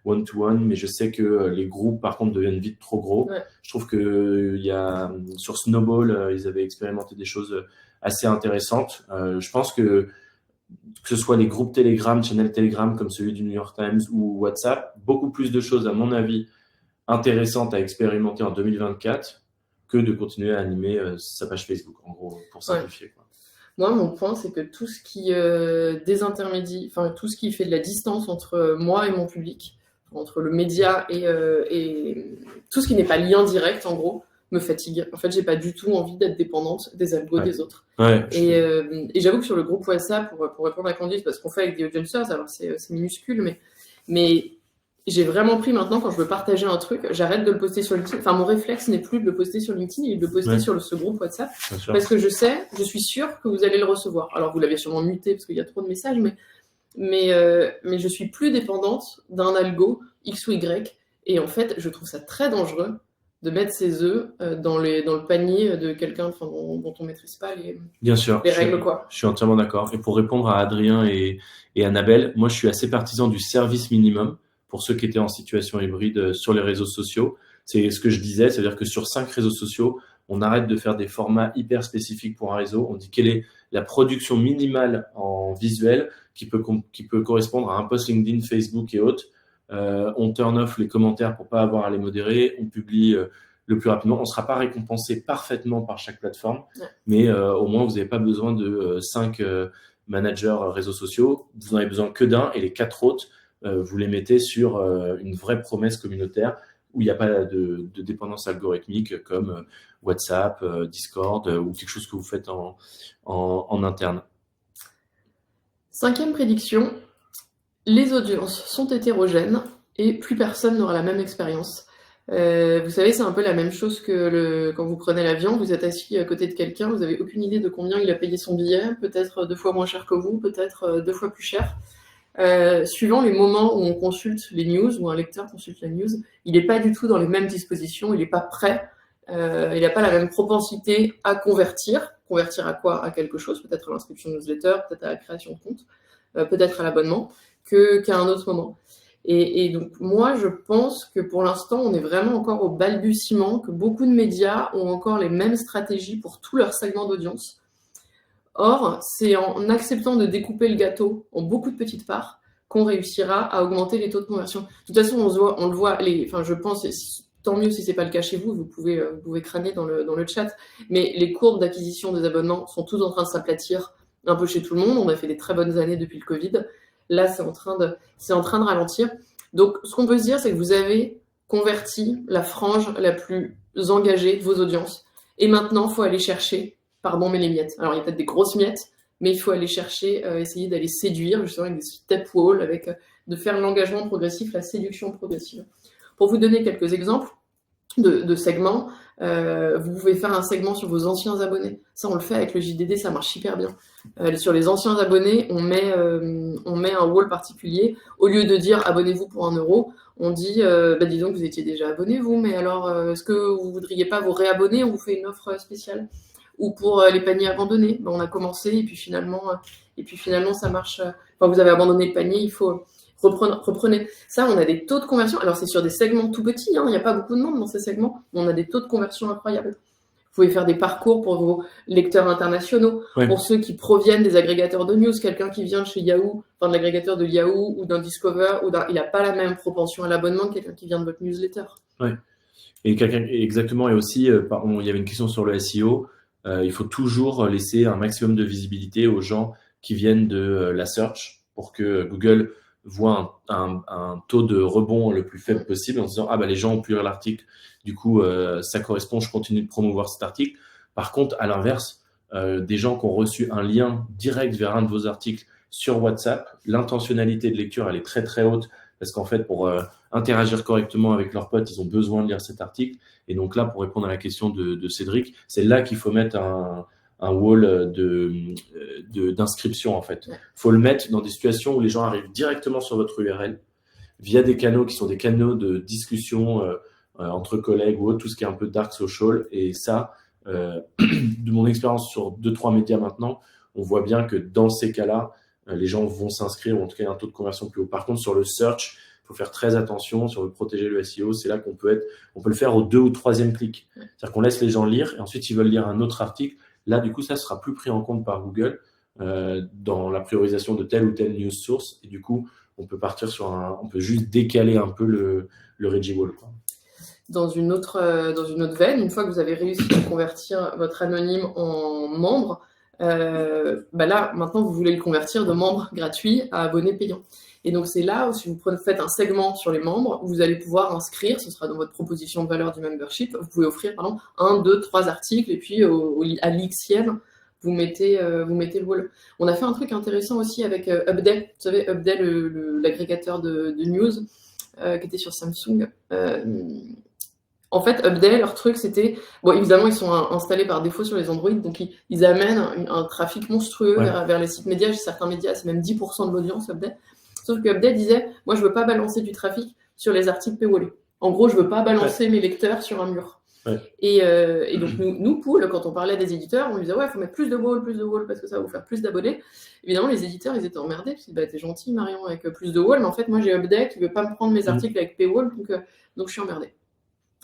one-to-one. Mais je sais que les groupes, par contre, deviennent vite trop gros. Je trouve que sur Snowball, ils avaient expérimenté des choses assez intéressantes. Je pense que ce soit les groupes Telegram, channels Telegram comme celui du New York Times ou WhatsApp, beaucoup plus de choses, à mon avis, intéressantes à expérimenter en 2024 que de continuer à animer sa page Facebook, en gros, pour simplifier. Quoi. Moi, mon point, c'est que tout ce qui désintermédie, enfin tout ce qui fait de la distance entre moi et mon public, entre le média et tout ce qui n'est pas lien direct, en gros, me fatigue. En fait, j'ai pas du tout envie d'être dépendante des algos des autres. Et j'avoue que sur le groupe WhatsApp, pour répondre à Candice, parce qu'on fait avec des audiencers, alors c'est minuscule, mais j'ai vraiment pris maintenant, quand je veux partager un truc, j'arrête de le poster sur LinkedIn. Enfin, mon réflexe n'est plus de le poster sur LinkedIn, il est de le poster sur ce groupe WhatsApp. Parce que je suis sûre que vous allez le recevoir. Alors, vous l'avez sûrement muté parce qu'il y a trop de messages, mais je suis plus dépendante d'un algo X ou Y. Et en fait, je trouve ça très dangereux de mettre ses œufs dans le panier de quelqu'un dont on ne maîtrise pas Bien sûr, les règles, quoi. je suis entièrement d'accord. Et pour répondre à Adrien et Annabelle, moi je suis assez partisan du service minimum pour ceux qui étaient en situation hybride sur les réseaux sociaux. C'est ce que je disais, c'est-à-dire que sur 5 réseaux sociaux, on arrête de faire des formats hyper spécifiques pour un réseau. On dit quelle est la production minimale en visuel qui peut correspondre à un post LinkedIn, Facebook et autres. On turn off les commentaires pour pas avoir à les modérer. On publie le plus rapidement. On ne sera pas récompensé parfaitement par chaque plateforme, mais au moins, vous n'avez pas besoin de 5 managers réseaux sociaux. Vous n'en avez besoin que d'un et les 4 autres, vous les mettez sur une vraie promesse communautaire où il n'y a pas de dépendance algorithmique comme WhatsApp, Discord ou quelque chose que vous faites en interne. 5e prédiction, les audiences sont hétérogènes et plus personne n'aura la même expérience. Vous savez, c'est un peu la même chose que quand vous prenez l'avion, vous êtes assis à côté de quelqu'un, vous n'avez aucune idée de combien il a payé son billet, peut-être 2 fois moins cher que vous, peut-être 2 fois plus cher. Suivant les moments où on consulte les news, où un lecteur consulte la news, il n'est pas du tout dans les mêmes dispositions, il n'est pas prêt, il n'a pas la même propensité à convertir. Convertir à quoi? À quelque chose, peut-être à l'inscription de newsletter, peut-être à la création de compte, peut-être à l'abonnement, qu'à un autre moment. Et donc moi je pense que pour l'instant on est vraiment encore au balbutiement, que beaucoup de médias ont encore les mêmes stratégies pour tous leurs segments d'audience. Or, c'est en acceptant de découper le gâteau en beaucoup de petites parts qu'on réussira à augmenter les taux de conversion. De toute façon, on le voit, je pense, tant mieux si c'est pas le cas chez vous, vous pouvez crâner dans le chat, mais les courbes d'acquisition des abonnements sont tous en train de s'aplatir un peu chez tout le monde. On a fait des très bonnes années depuis le Covid. Là, c'est en train de ralentir. Donc, ce qu'on peut se dire, c'est que vous avez converti la frange la plus engagée de vos audiences. Et maintenant, il faut aller chercher, pardon, mais les miettes. Alors, il y a peut-être des grosses miettes, mais il faut aller chercher, essayer d'aller séduire, justement, avec des step walls, de faire l'engagement progressif, la séduction progressive. Pour vous donner quelques exemples de segments, vous pouvez faire un segment sur vos anciens abonnés. Ça, on le fait avec le JDD, ça marche hyper bien. Sur les anciens abonnés, on met un wall particulier. Au lieu de dire abonnez-vous pour 1 €, on dit dis donc vous étiez déjà abonné vous, mais alors est-ce que vous voudriez pas vous réabonner? On vous fait une offre spéciale. Ou pour les paniers abandonnés, on a commencé et puis finalement ça marche. Vous avez abandonné le panier, il faut reprenez. Ça, on a des taux de conversion. Alors c'est sur des segments tout petits, il n'y a pas beaucoup de monde dans ces segments, mais on a des taux de conversion incroyables. Vous pouvez faire des parcours pour vos lecteurs internationaux, pour ceux qui proviennent des agrégateurs de news, quelqu'un qui vient de chez Yahoo, de l'agrégateur de Yahoo ou d'un Discover, il n'a pas la même propension à l'abonnement que quelqu'un qui vient de votre newsletter. Ouais. Et exactement, et aussi, il y avait une question sur le SEO. Il faut toujours laisser un maximum de visibilité aux gens qui viennent de la search pour que Google voit un taux de rebond le plus faible possible en se disant les gens ont pu lire l'article, du coup ça correspond, je continue de promouvoir cet article. Par contre, à l'inverse, des gens qui ont reçu un lien direct vers un de vos articles sur WhatsApp, l'intentionnalité de lecture elle est très très haute parce qu'en fait pour interagir correctement avec leurs potes, ils ont besoin de lire cet article. Et donc là, pour répondre à la question de Cédric, c'est là qu'il faut mettre un wall d'inscription en fait. Il faut le mettre dans des situations où les gens arrivent directement sur votre URL via des canaux qui sont des canaux de discussion entre collègues ou autre, tout ce qui est un peu dark social. Et ça, de mon expérience sur 2-3 médias maintenant, on voit bien que dans ces cas-là, les gens vont s'inscrire ou en tout cas il y a un taux de conversion plus haut. Par contre, sur le search, il faut faire très attention. Si on veut protéger le SEO, c'est là qu'on peut le faire au 2e ou 3e clic. C'est-à-dire qu'on laisse les gens lire et ensuite ils veulent lire un autre article. Là, du coup, ça sera plus pris en compte par Google dans la priorisation de telle ou telle news source. Et du coup, on peut partir on peut juste décaler un peu le Reggie Wall, quoi. Dans une autre veine, une fois que vous avez réussi à convertir votre anonyme en membre, là, maintenant, vous voulez le convertir de membre gratuit à abonné payant. Et donc, c'est là où, si vous faites un segment sur les membres, vous allez pouvoir inscrire, ce sera dans votre proposition de valeur du membership, vous pouvez offrir, 1, 2, 3 articles, et puis à l'Xième, vous mettez le wall. On a fait un truc intéressant aussi avec Upday. Vous savez, Upday, l'agrégateur de news, qui était sur Samsung. En fait, Upday, leur truc, c'était... évidemment, ils sont installés par défaut sur les Android, donc ils amènent un trafic monstrueux vers les sites médias. Chez certains médias, c'est même 10% de l'audience, Upday. Sauf que Upday disait, moi, je veux pas balancer du trafic sur les articles paywallés. En gros, je veux pas balancer mes lecteurs sur un mur. Ouais. Et donc, nous, Pool, quand on parlait des éditeurs, on lui disait, ouais, il faut mettre plus de wall, parce que ça va vous faire plus d'abonnés. Évidemment, les éditeurs, ils étaient emmerdés, parce qu'ils disaient, bah, t'es gentil, Marion, avec plus de wall, mais en fait, moi, j'ai Upday qui veut pas me prendre mes articles avec paywall, donc je suis emmerdé.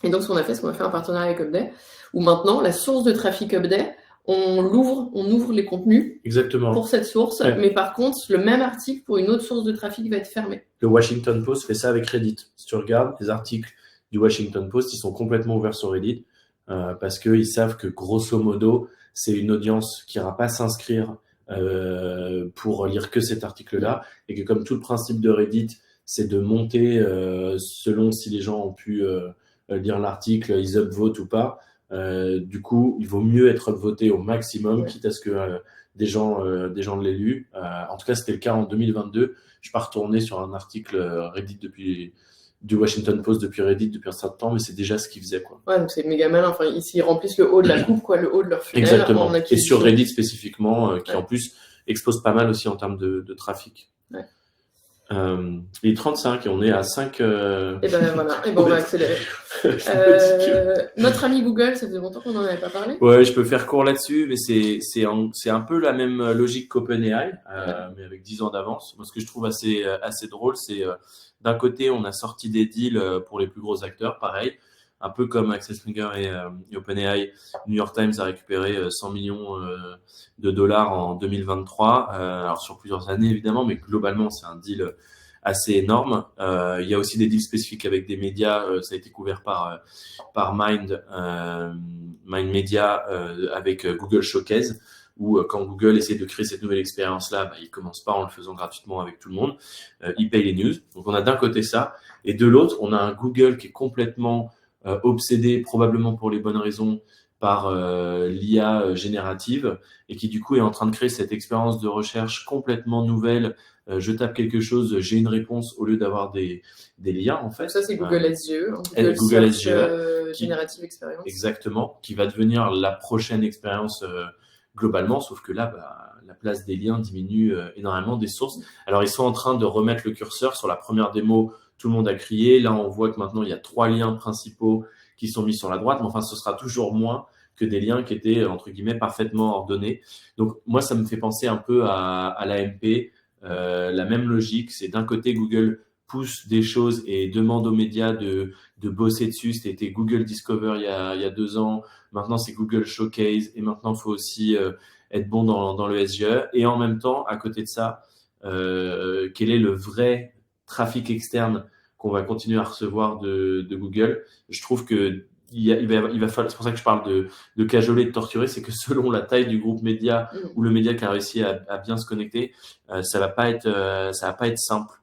Et donc, ce qu'on a fait un partenariat avec Upday, où maintenant, la source de trafic Upday, on ouvre les contenus Exactement. pour cette source, mais par contre, le même article pour une autre source de trafic va être fermé. Le Washington Post fait ça avec Reddit. Si tu regardes, les articles du Washington Post, ils sont complètement ouverts sur Reddit parce qu'ils savent que grosso modo, c'est une audience qui n'ira pas s'inscrire pour lire que cet article-là, et que comme tout le principe de Reddit, c'est de monter selon si les gens ont pu lire l'article, ils upvotent ou pas. Du coup, il vaut mieux être upvoté au maximum, quitte à ce que des gens l'aient lu. En tout cas, c'était le cas en 2022. Je suis pas retourné sur un article Reddit du Washington Post depuis Reddit depuis un certain temps, mais c'est déjà ce qu'ils faisaient, quoi. Ouais, donc c'est méga malin. Enfin, ici, ils remplissent le haut de la coupe, quoi, le haut de leur funnel. Exactement. Et sur Reddit spécifiquement, qui en plus expose pas mal aussi en termes de trafic. Ouais. Il est 35 et on est à 5. Et ben voilà, et ben on va accélérer. Notre ami Google, ça faisait longtemps qu'on n'en avait pas parlé. Ouais, je peux faire court là-dessus, mais c'est un peu la même logique qu'OpenAI, mais avec 10 ans d'avance. Moi, ce que je trouve assez drôle, c'est d'un côté, on a sorti des deals pour les plus gros acteurs, pareil. Un peu comme Axel Springer et OpenAI, New York Times a récupéré 100 millions de dollars en 2023, alors sur plusieurs années évidemment, mais globalement c'est un deal assez énorme. Il y a aussi des deals spécifiques avec des médias, ça a été couvert par Mind Media avec Google Showcase, où quand Google essaie de créer cette nouvelle expérience-là, bah, il commence pas en le faisant gratuitement avec tout le monde, il paye les news. Donc on a d'un côté ça, et de l'autre, on a un Google qui est complètement obsédé, probablement pour les bonnes raisons, par l'IA générative, et qui du coup est en train de créer cette expérience de recherche complètement nouvelle. Je tape quelque chose, j'ai une réponse au lieu d'avoir des liens, en fait. Ça, c'est Google SGE, Google SGE, Generative Experience. Exactement, qui va devenir la prochaine expérience globalement, sauf que là, bah, la place des liens diminue énormément, des sources. Alors, ils sont en train de remettre le curseur sur la première démo. Tout le monde a crié. Là, on voit que maintenant, il y a 3 liens principaux qui sont mis sur la droite, mais enfin, ce sera toujours moins que des liens qui étaient, entre guillemets, parfaitement ordonnés. Donc, moi, ça me fait penser un peu à l'AMP, la même logique. C'est d'un côté, Google pousse des choses et demande aux médias de bosser dessus. C'était Google Discover il y a 2 ans. Maintenant, c'est Google Showcase. Et maintenant, il faut aussi être bon dans le SGE. Et en même temps, à côté de ça, quel est le vrai trafic externe qu'on va continuer à recevoir de Google? Je trouve que il va falloir, c'est pour ça que je parle de cajoler, de torturer, c'est que selon la taille du groupe média ou le média qui a réussi à bien se connecter, ça va pas être simple.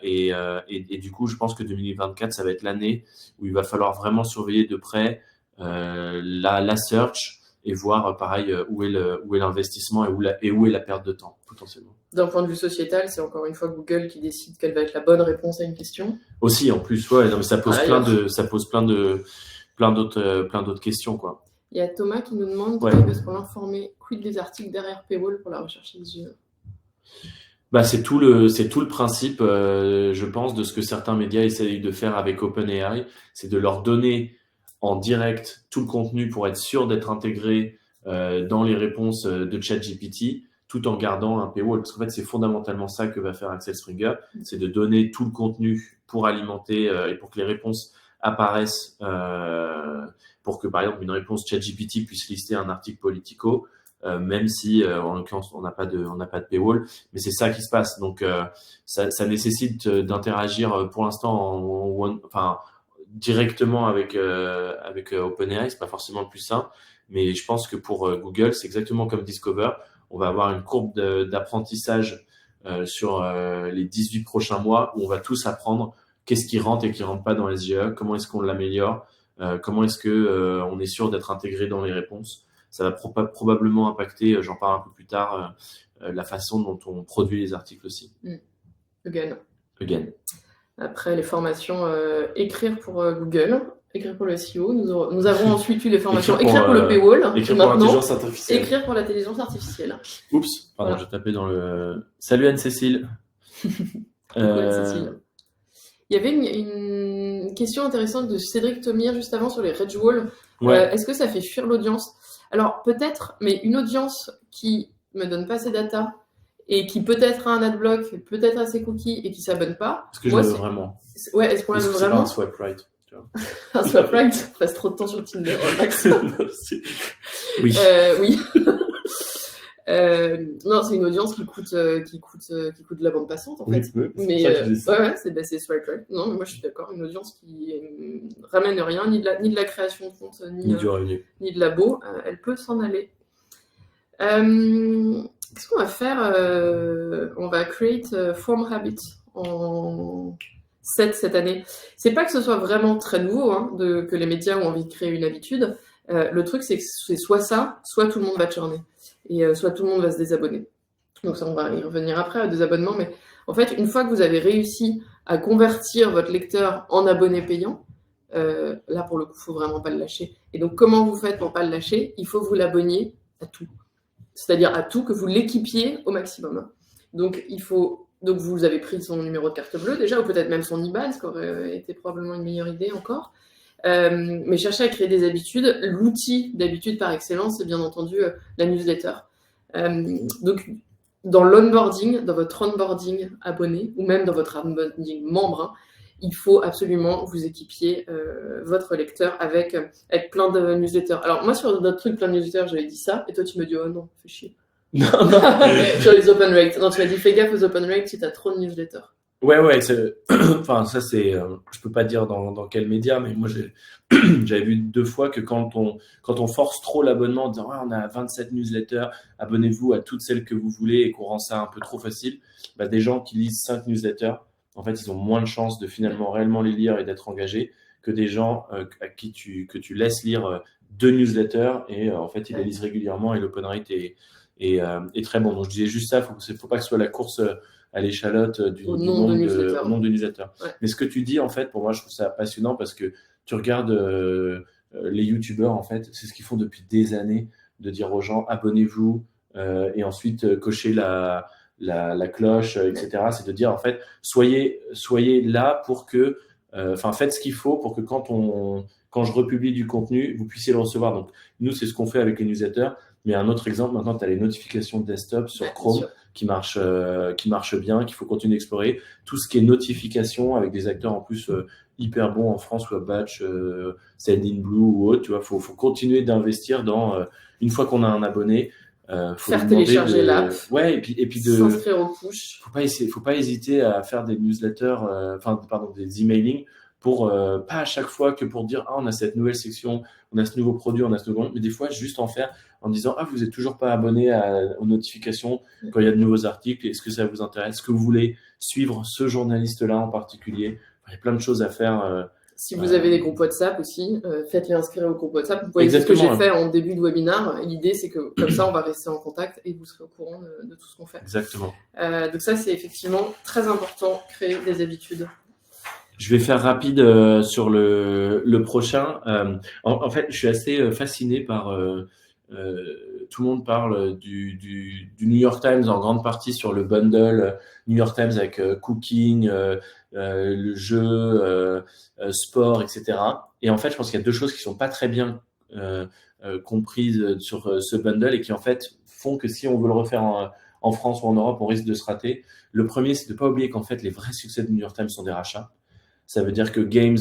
Et du coup, je pense que 2024, ça va être l'année où il va falloir vraiment surveiller de près la search et voir pareil où est l'investissement et où est la perte de temps potentiellement. D'un point de vue sociétal, c'est encore une fois Google qui décide quelle va être la bonne réponse à une question. Aussi, en plus, ouais, non, mais ça pose plein d'autres questions, quoi. Il y a Thomas qui nous demande parce qu'on l'informer quid des articles derrière paywall pour la recherche SGE. Bah, c'est tout le principe, je pense, de ce que certains médias essayent de faire avec OpenAI, c'est de leur donner en direct tout le contenu pour être sûr d'être intégré dans les réponses de ChatGPT, tout en gardant un paywall. Parce qu'en fait, c'est fondamentalement ça que va faire Axel Springer, c'est de donner tout le contenu pour alimenter et pour que les réponses apparaissent, pour que, par exemple, une réponse ChatGPT puisse lister un article Politico, même si, en l'occurrence, on n'a pas de paywall. Mais c'est ça qui se passe. Donc, ça nécessite d'interagir pour l'instant directement avec OpenAI. C'est pas forcément le plus simple. Mais je pense que pour Google, c'est exactement comme Discover. On va avoir une courbe d'apprentissage sur les 18 prochains mois où on va tous apprendre qu'est-ce qui rentre et qui rentre pas dans SGE, comment est-ce qu'on l'améliore, comment est-ce que on est sûr d'être intégré dans les réponses. Ça va probablement impacter, j'en parle un peu plus tard, la façon dont on produit les articles aussi. Again. Après les formations écrire pour Google, écrire pour le SEO, nous avons ensuite eu des formations écrire pour le paywall, écrire pour l'intelligence artificielle. Écrire pour l'intelligence artificielle. Oups, pardon, j'ai tapé dans le... Salut Anne-Cécile. Anne-Cécile. Il y avait une question intéressante de Cédric Thomire juste avant sur les rage walls. Ouais, Est-ce que ça fait fuir l'audience? Alors peut-être, mais une audience qui me donne pas ses datas et qui peut-être a un adblock, peut-être a ses cookies et qui s'abonne pas. est-ce que je la veux vraiment? Ouais, est-ce qu'on la Est-ce veut que c'est pas vraiment? un swipe right? Tu vois? Un swipe right, ça passe trop de temps sur Tinder. Max. Oui. Oui. Non, c'est une audience qui coûte de la bande passante en fait. Oui, Mais c'est ça que je dis ça. ouais, c'est swipe right. Non, mais moi je suis d'accord. Une audience qui ramène rien, ni de la création de compte, Ni du revenu. ni de labo, elle peut s'en aller. Qu'est-ce qu'on va faire? On va create form habits en 7 cette année. C'est pas que ce soit vraiment très nouveau, hein, que les médias ont envie de créer une habitude. Le truc, c'est que c'est soit ça, soit tout le monde va churner. Et soit tout le monde va se désabonner. Donc ça, on va y revenir après, au désabonnement. Mais en fait, une fois que vous avez réussi à convertir votre lecteur en abonné payant, là, pour le coup, il faut vraiment pas le lâcher. Et donc, comment vous faites pour pas le lâcher? Il faut vous l'abonniez à tout. C'est-à-dire à tout, que vous l'équipiez au maximum. Donc, vous avez pris son numéro de carte bleue déjà, ou peut-être même son IBAN, ce qui aurait été probablement une meilleure idée encore. Mais cherchez à créer des habitudes. L'outil d'habitude par excellence, c'est bien entendu la newsletter. Donc, dans l'onboarding, dans votre onboarding abonné, ou même dans votre onboarding membre, hein, il faut absolument vous équipier votre lecteur avec plein de newsletters. Alors, moi, sur d'autres trucs, plein de newsletters, j'avais dit ça, et toi, tu me dis, oh non, fais chier. Non. Sur les open rates. Non, tu m'as dit, fais gaffe aux open rates si t'as trop de newsletters. Ouais, enfin, ça c'est, je peux pas dire dans quel média, mais moi j'avais vu 2 fois que quand on force trop l'abonnement en disant ouais, on a 27 newsletters, abonnez-vous à toutes celles que vous voulez et qu'on rend ça un peu trop facile, bah, des gens qui lisent 5 newsletters, en fait, ils ont moins de chances de finalement réellement les lire et d'être engagés que des gens que tu laisses lire 2 newsletters et en fait ils les lisent régulièrement et l'open rate est très bon. Donc je disais juste ça, faut pas que ce soit la course à l'échalote Au du nombre nombre de de newsletters. Ouais. Mais ce que tu dis, en fait, pour moi, je trouve ça passionnant parce que tu regardes les youtubeurs, en fait, c'est ce qu'ils font depuis des années, de dire aux gens abonnez-vous et ensuite cocher la cloche, etc. C'est de dire, en fait, soyez là pour que, faites ce qu'il faut pour que quand je republie du contenu, vous puissiez le recevoir. Donc, nous, c'est ce qu'on fait avec les newsletters. Mais un autre exemple, maintenant, tu as les notifications desktop sur Chrome qui marchent bien, qu'il faut continuer d'explorer. Tout ce qui est notification avec des acteurs en plus hyper bons en France, soit Batch, Sendinblue ou autre, tu vois, faut continuer d'investir dans, une fois qu'on a un abonné, faut faire télécharger l'app. Ouais, et puis s'inscrire au push. Faut pas hésiter à faire des newsletters, des emailing pour pas à chaque fois que pour dire on a cette nouvelle section, on a ce nouveau produit, on a ce nouveau, mais des fois juste en faire en disant vous êtes toujours pas abonné aux notifications quand il y a de nouveaux articles, est-ce que ça vous intéresse, est-ce que vous voulez suivre ce journaliste-là en particulier, il y a plein de choses à faire. Si vous avez des groupes WhatsApp aussi, faites-les inscrire au groupe WhatsApp. Vous voyez ce que Exactement, j'ai fait en début de webinaire. L'idée, c'est que comme ça, on va rester en contact et vous serez au courant de tout ce qu'on fait. Exactement. Donc ça, c'est effectivement très important, créer des habitudes. Je vais faire rapide sur le prochain. En fait, je suis assez fasciné par... tout le monde parle du New York Times en grande partie sur le bundle New York Times avec cooking, le jeu, sport, etc. Et en fait, je pense qu'il y a 2 choses qui sont pas très bien comprises sur ce bundle et qui en fait font que si on veut le refaire en France ou en Europe, on risque de se rater. Le premier, c'est de ne pas oublier qu'en fait, les vrais succès de New York Times sont des rachats. Ça veut dire que Games,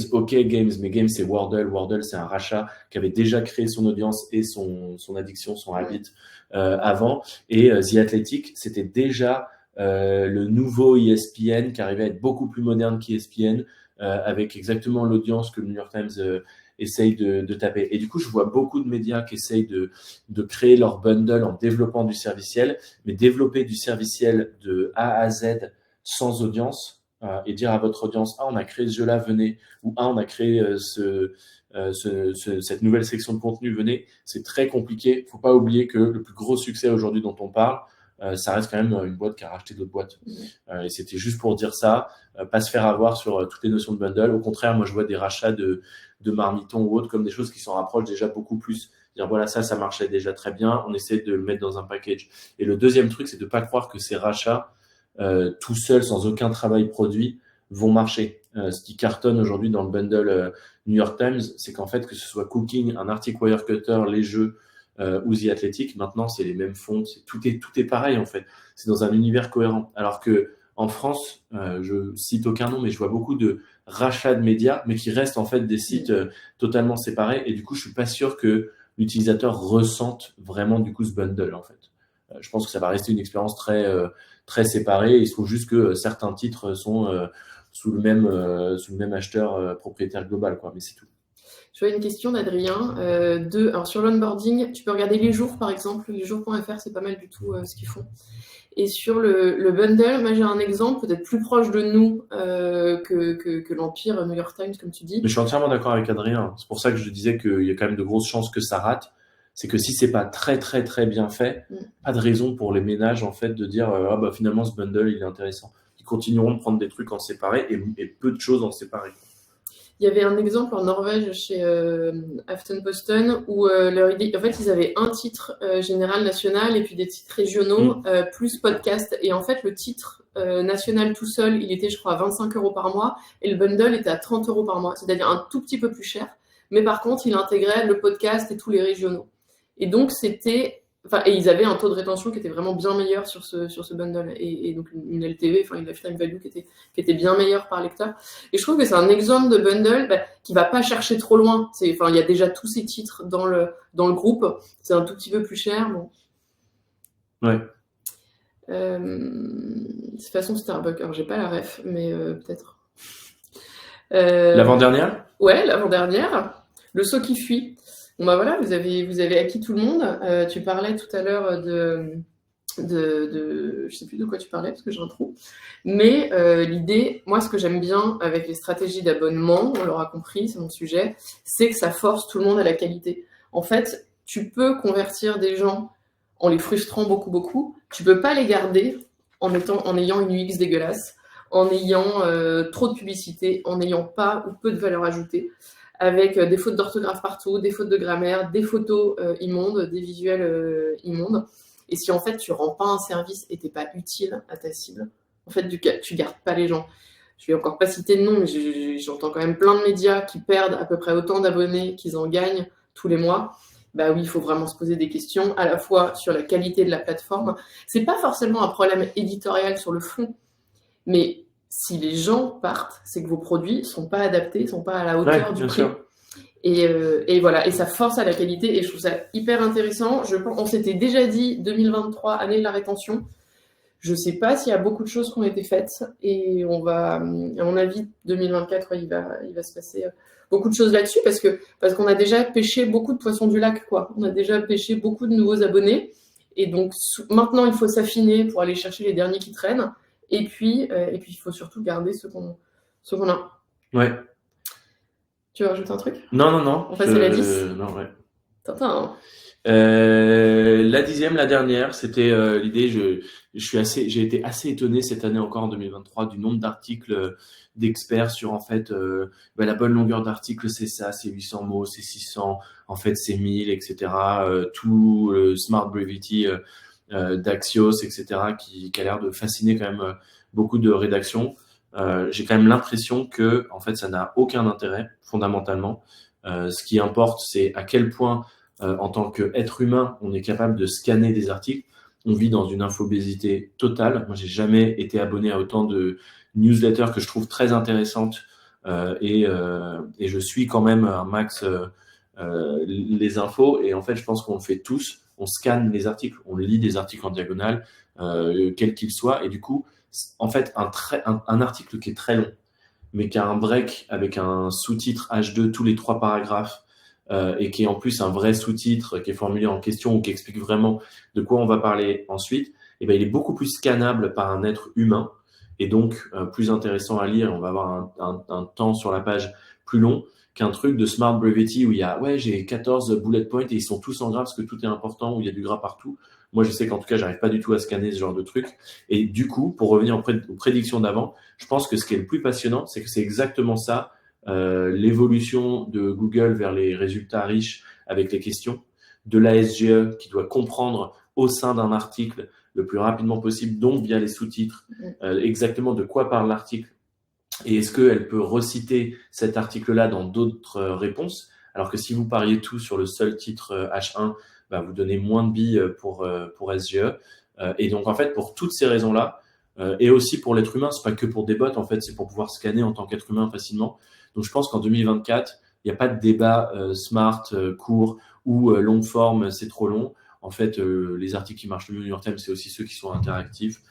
mais Games, c'est Wordle. Wordle, c'est un rachat qui avait déjà créé son audience et son addiction, son habit avant. Et The Athletic, c'était déjà le nouveau ESPN qui arrivait à être beaucoup plus moderne qu'ESPN, avec exactement l'audience que le New York Times essaye de taper. Et du coup, je vois beaucoup de médias qui essayent de créer leur bundle en développant du serviciel, mais développer du serviciel de A à Z sans audience, et dire à votre audience on a créé ce jeu-là, venez, ou on a créé cette nouvelle section de contenu, venez. C'est très compliqué. Faut pas oublier que le plus gros succès aujourd'hui dont on parle, ça reste quand même une boîte qui a racheté d'autres boîtes. Et c'était juste pour dire ça, pas se faire avoir sur toutes les notions de bundle. Au contraire, moi je vois des rachats de Marmiton ou autres comme des choses qui s'en rapprochent déjà beaucoup plus. Dire voilà, ça marchait déjà très bien, on essaie de le mettre dans un package. Et le deuxième truc, c'est de pas croire que ces rachats tout seuls, sans aucun travail produit, vont marcher. ce qui cartonne aujourd'hui dans le bundle New York Times, c'est qu'en fait, que ce soit Cooking, un article Wirecutter, les jeux ou The Athletic, maintenant, c'est les mêmes fonds. Tout est pareil, en fait. C'est dans un univers cohérent. Alors que en France, je cite aucun nom, mais je vois beaucoup de rachats de médias, mais qui restent en fait des sites totalement séparés. Et du coup, je suis pas sûr que l'utilisateur ressente vraiment du coup ce bundle, en fait. Je pense que ça va rester une expérience très séparée. Il se trouve juste que certains titres sont sous le même acheteur propriétaire global, quoi. Mais c'est tout. Je vois une question d'Adrien. Alors sur l'onboarding, tu peux regarder les jours par exemple. Lesjours.fr, c'est pas mal du tout ce qu'ils font. Et sur le bundle, moi j'ai un exemple peut-être plus proche de nous que l'Empire New York Times, comme tu dis. Mais je suis entièrement d'accord avec Adrien. C'est pour ça que je disais qu'il y a quand même de grosses chances que ça rate. C'est que si c'est pas très bien fait, pas de raison pour les ménages en fait de dire finalement ce bundle il est intéressant. Ils continueront de prendre des trucs en séparé et peu de choses en séparé. Il y avait un exemple en Norvège chez Aftenposten où leur idée, en fait, ils avaient un titre général national et puis des titres régionaux plus podcast. Et en fait, le titre national tout seul, il était, je crois, à 25 € par mois et le bundle était à 30 € par mois, c'est-à-dire un tout petit peu plus cher. Mais par contre, il intégrait le podcast et tous les régionaux. Et donc, et ils avaient un taux de rétention qui était vraiment bien meilleur sur ce bundle. Et donc, une LTV, une lifetime value qui était bien meilleure par lecteur. Et je trouve que c'est un exemple de bundle qui va pas chercher trop loin. Il y a déjà tous ces titres dans le groupe. C'est un tout petit peu plus cher. Bon. Ouais. De toute façon, Starbucks. Alors, j'ai pas la ref, mais peut-être. L'avant-dernière ? Ouais, l'avant-dernière. Le saut qui fuit. Bon bah voilà, vous avez acquis tout le monde. Tu parlais tout à l'heure de je sais plus de quoi tu parlais parce que j'ai un trou. Mais l'idée, moi ce que j'aime bien avec les stratégies d'abonnement, on l'aura compris, c'est mon sujet, c'est que ça force tout le monde à la qualité. En fait, tu peux convertir des gens en les frustrant beaucoup. Tu peux pas les garder en ayant une UX dégueulasse, en ayant trop de publicité, en n'ayant pas ou peu de valeur ajoutée, avec des fautes d'orthographe partout, des fautes de grammaire, des photos immondes, des visuels immondes. Et si en fait tu rends pas un service et t'es pas utile à ta cible, en fait tu gardes pas les gens. Je vais encore pas citer de nom, mais j'entends quand même plein de médias qui perdent à peu près autant d'abonnés qu'ils en gagnent tous les mois. Bah oui, il faut vraiment se poser des questions à la fois sur la qualité de la plateforme. C'est pas forcément un problème éditorial sur le fond, mais si les gens partent, c'est que vos produits sont pas adaptés, sont pas à la hauteur du prix. Sûr. Et voilà, et ça force à la qualité, et je trouve ça hyper intéressant. On s'était déjà dit 2023, année de la rétention. Je sais pas s'il y a beaucoup de choses qui ont été faites, et on va, à mon avis, 2024, il va se passer beaucoup de choses là-dessus, parce qu'on a déjà pêché beaucoup de poissons du lac, quoi. On a déjà pêché beaucoup de nouveaux abonnés, et donc maintenant il faut s'affiner pour aller chercher les derniers qui traînent. Et puis, il faut surtout garder ce qu'on a. Ouais. Tu veux rajouter un truc ? Non. On passe à la 10 ? Non, ouais. Tintin. La 10e, la dernière, c'était l'idée. J'ai été assez étonné cette année encore en 2023 du nombre d'articles d'experts sur en fait la bonne longueur d'article, c'est ça, c'est 800 mots, c'est 600, en fait c'est 1000, etc. Tout le Smart Brevity d'Axios, etc. qui a l'air de fasciner quand même beaucoup de rédactions. J'ai quand même l'impression que en fait ça n'a aucun intérêt fondamentalement. Ce qui importe, c'est à quel point en tant qu'être humain, on est capable de scanner des articles. On vit dans une infobésité totale. Moi, j'ai jamais été abonné à autant de newsletters que je trouve très intéressantes et je suis quand même un max les infos. Et en fait, je pense qu'on le fait tous. On scanne les articles, on lit des articles en diagonale, quels qu'ils soient. Et du coup, en fait, un article qui est très long, mais qui a un break avec un sous-titre H2 tous les 3 paragraphes, et qui est en plus un vrai sous-titre qui est formulé en question ou qui explique vraiment de quoi on va parler ensuite, et ben il est beaucoup plus scannable par un être humain et donc plus intéressant à lire. On va avoir un temps sur la page plus long qu'un truc de Smart Brevity où il y a j'ai 14 bullet points et ils sont tous en gras parce que tout est important, où il y a du gras partout. Moi, je sais qu'en tout cas, j'arrive pas du tout à scanner ce genre de truc. Et du coup, pour revenir aux prédictions d'avant, je pense que ce qui est le plus passionnant, c'est que c'est exactement ça. L'évolution de Google vers les résultats riches avec les questions, de la SGE qui doit comprendre au sein d'un article le plus rapidement possible, donc via les sous-titres, exactement de quoi parle l'article Et est-ce qu'elle peut reciter cet article-là dans d'autres réponses? Alors que si vous pariez tout sur le seul titre H1, bah, vous donnez moins de billes pour SGE. Et donc, en fait, pour toutes ces raisons-là, et aussi pour l'être humain, c'est pas que pour des bots, en fait, c'est pour pouvoir scanner en tant qu'être humain facilement. Donc, je pense qu'en 2024, il n'y a pas de débat smart, court ou longue forme, c'est trop long. En fait, les articles qui marchent le mieux au New York Times, c'est aussi ceux qui sont interactifs.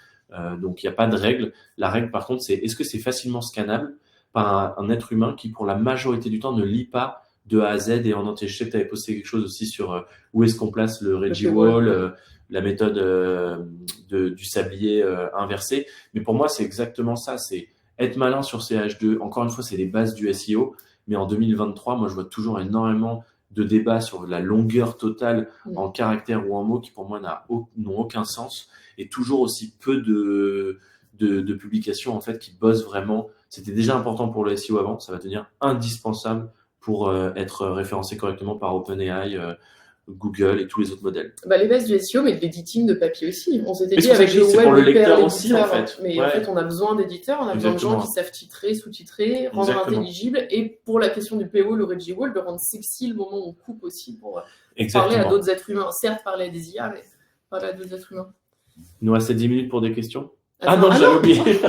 Donc, il n'y a pas de règle. La règle, par contre, c'est est-ce que c'est facilement scannable par un être humain qui, pour la majorité du temps, ne lit pas de A à Z et en entier. Je sais que tu avais posté quelque chose aussi sur où est-ce qu'on place le Reggie Wall, la méthode du sablier inversé. Mais pour moi, c'est exactement ça. C'est être malin sur ces H2. Encore une fois, c'est les bases du SEO. Mais en 2023, moi, je vois toujours énormément de débats sur la longueur totale en caractères ou en mots qui, pour moi, n'ont aucun sens. Et toujours aussi peu de publications en fait qui bossent vraiment. C'était déjà important pour le SEO avant, ça va devenir indispensable pour être référencé correctement par OpenAI, Google et tous les autres modèles. Bah, les bases du SEO, mais de l'editing de papier aussi. On s'était dit avec le web, pour le lecteur aussi, en fait. Mais en fait, on a besoin d'éditeurs, on a besoin de gens qui savent titrer, sous-titrer, rendre intelligible. Et pour la question du PO, le Reggie Wall, de rendre sexy le moment où on coupe aussi pour parler à d'autres êtres humains. Certes, parler à des IA, mais parler à d'autres êtres humains. Il nous restait 10 minutes pour des questions. Non, j'avais oublié.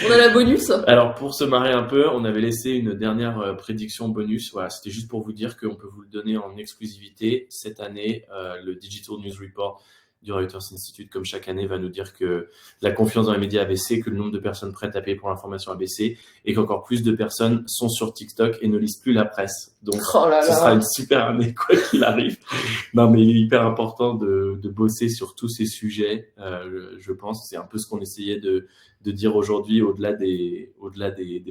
On a la bonus. Alors, pour se marrer un peu, on avait laissé une dernière prédiction bonus. Voilà, c'était juste pour vous dire qu'on peut vous le donner en exclusivité. Cette année, le Digital News Report du Reuters Institute, comme chaque année, va nous dire que la confiance dans les médias a baissé, que le nombre de personnes prêtes à payer pour l'information a baissé et qu'encore plus de personnes sont sur TikTok et ne lisent plus la presse. Donc, ce sera une super année, quoi qu'il arrive. Non, mais il est hyper important de bosser sur tous ces sujets. Je pense c'est un peu ce qu'on essayait de dire aujourd'hui au-delà des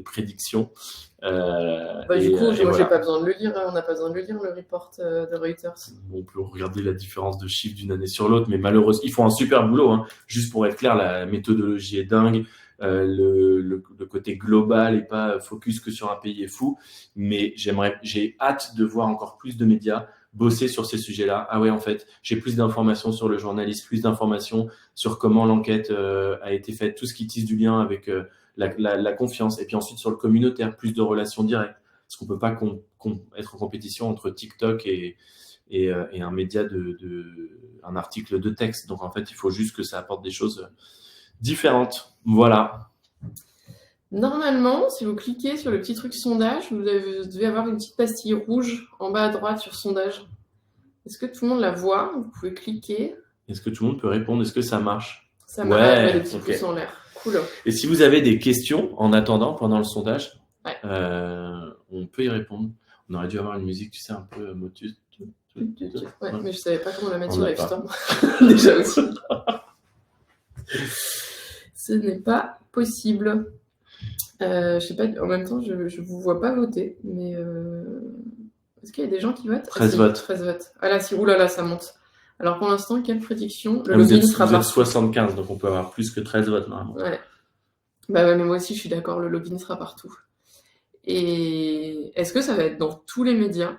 prédictions. Du coup, moi, j'ai pas besoin de le lire. On n'a pas besoin de le lire, le report de Reuters. On peut regarder la différence de chiffres d'une année sur l'autre, mais malheureusement, ils font un super boulot. Hein. Juste pour être clair, la méthodologie est dingue. Le côté global et pas focus que sur un pays est fou. Mais j'ai hâte de voir encore plus de médias bosser sur ces sujets-là. Ah ouais, en fait, j'ai plus d'informations sur le journaliste, plus d'informations sur comment l'enquête a été faite, tout ce qui tisse du lien avec la confiance. Et puis ensuite, sur le communautaire, plus de relations directes. Parce qu'on peut pas être en compétition entre TikTok et un média un article de texte. Donc en fait, il faut juste que ça apporte des choses différentes. Voilà. Normalement, si vous cliquez sur le petit truc sondage, vous devez avoir une petite pastille rouge en bas à droite sur sondage. Est-ce que tout le monde la voit? Vous pouvez cliquer. Est-ce que tout le monde peut répondre? Est-ce que ça marche? Ça marche, les petits pouces en l'air. Cool. Et si vous avez des questions en attendant, pendant le sondage, on peut y répondre. On aurait dû avoir une musique, tu sais, un peu motus. Ouais, mais je savais pas comment la mettre sur Livestorm. Déjà aussi. Ce n'est pas possible. Je sais pas, en même temps, je vous vois pas voter, mais est-ce qu'il y a des gens qui votent? 13 votes. 13 votes. Ah là, oulala, ça monte. Alors pour l'instant, quelle prédiction? Le login sera partout. Vous êtes 75, donc on peut avoir plus que 13 votes normalement. Ouais. Bah ouais, mais moi aussi, je suis d'accord, le login sera partout. Et est-ce que ça va être dans tous les médias?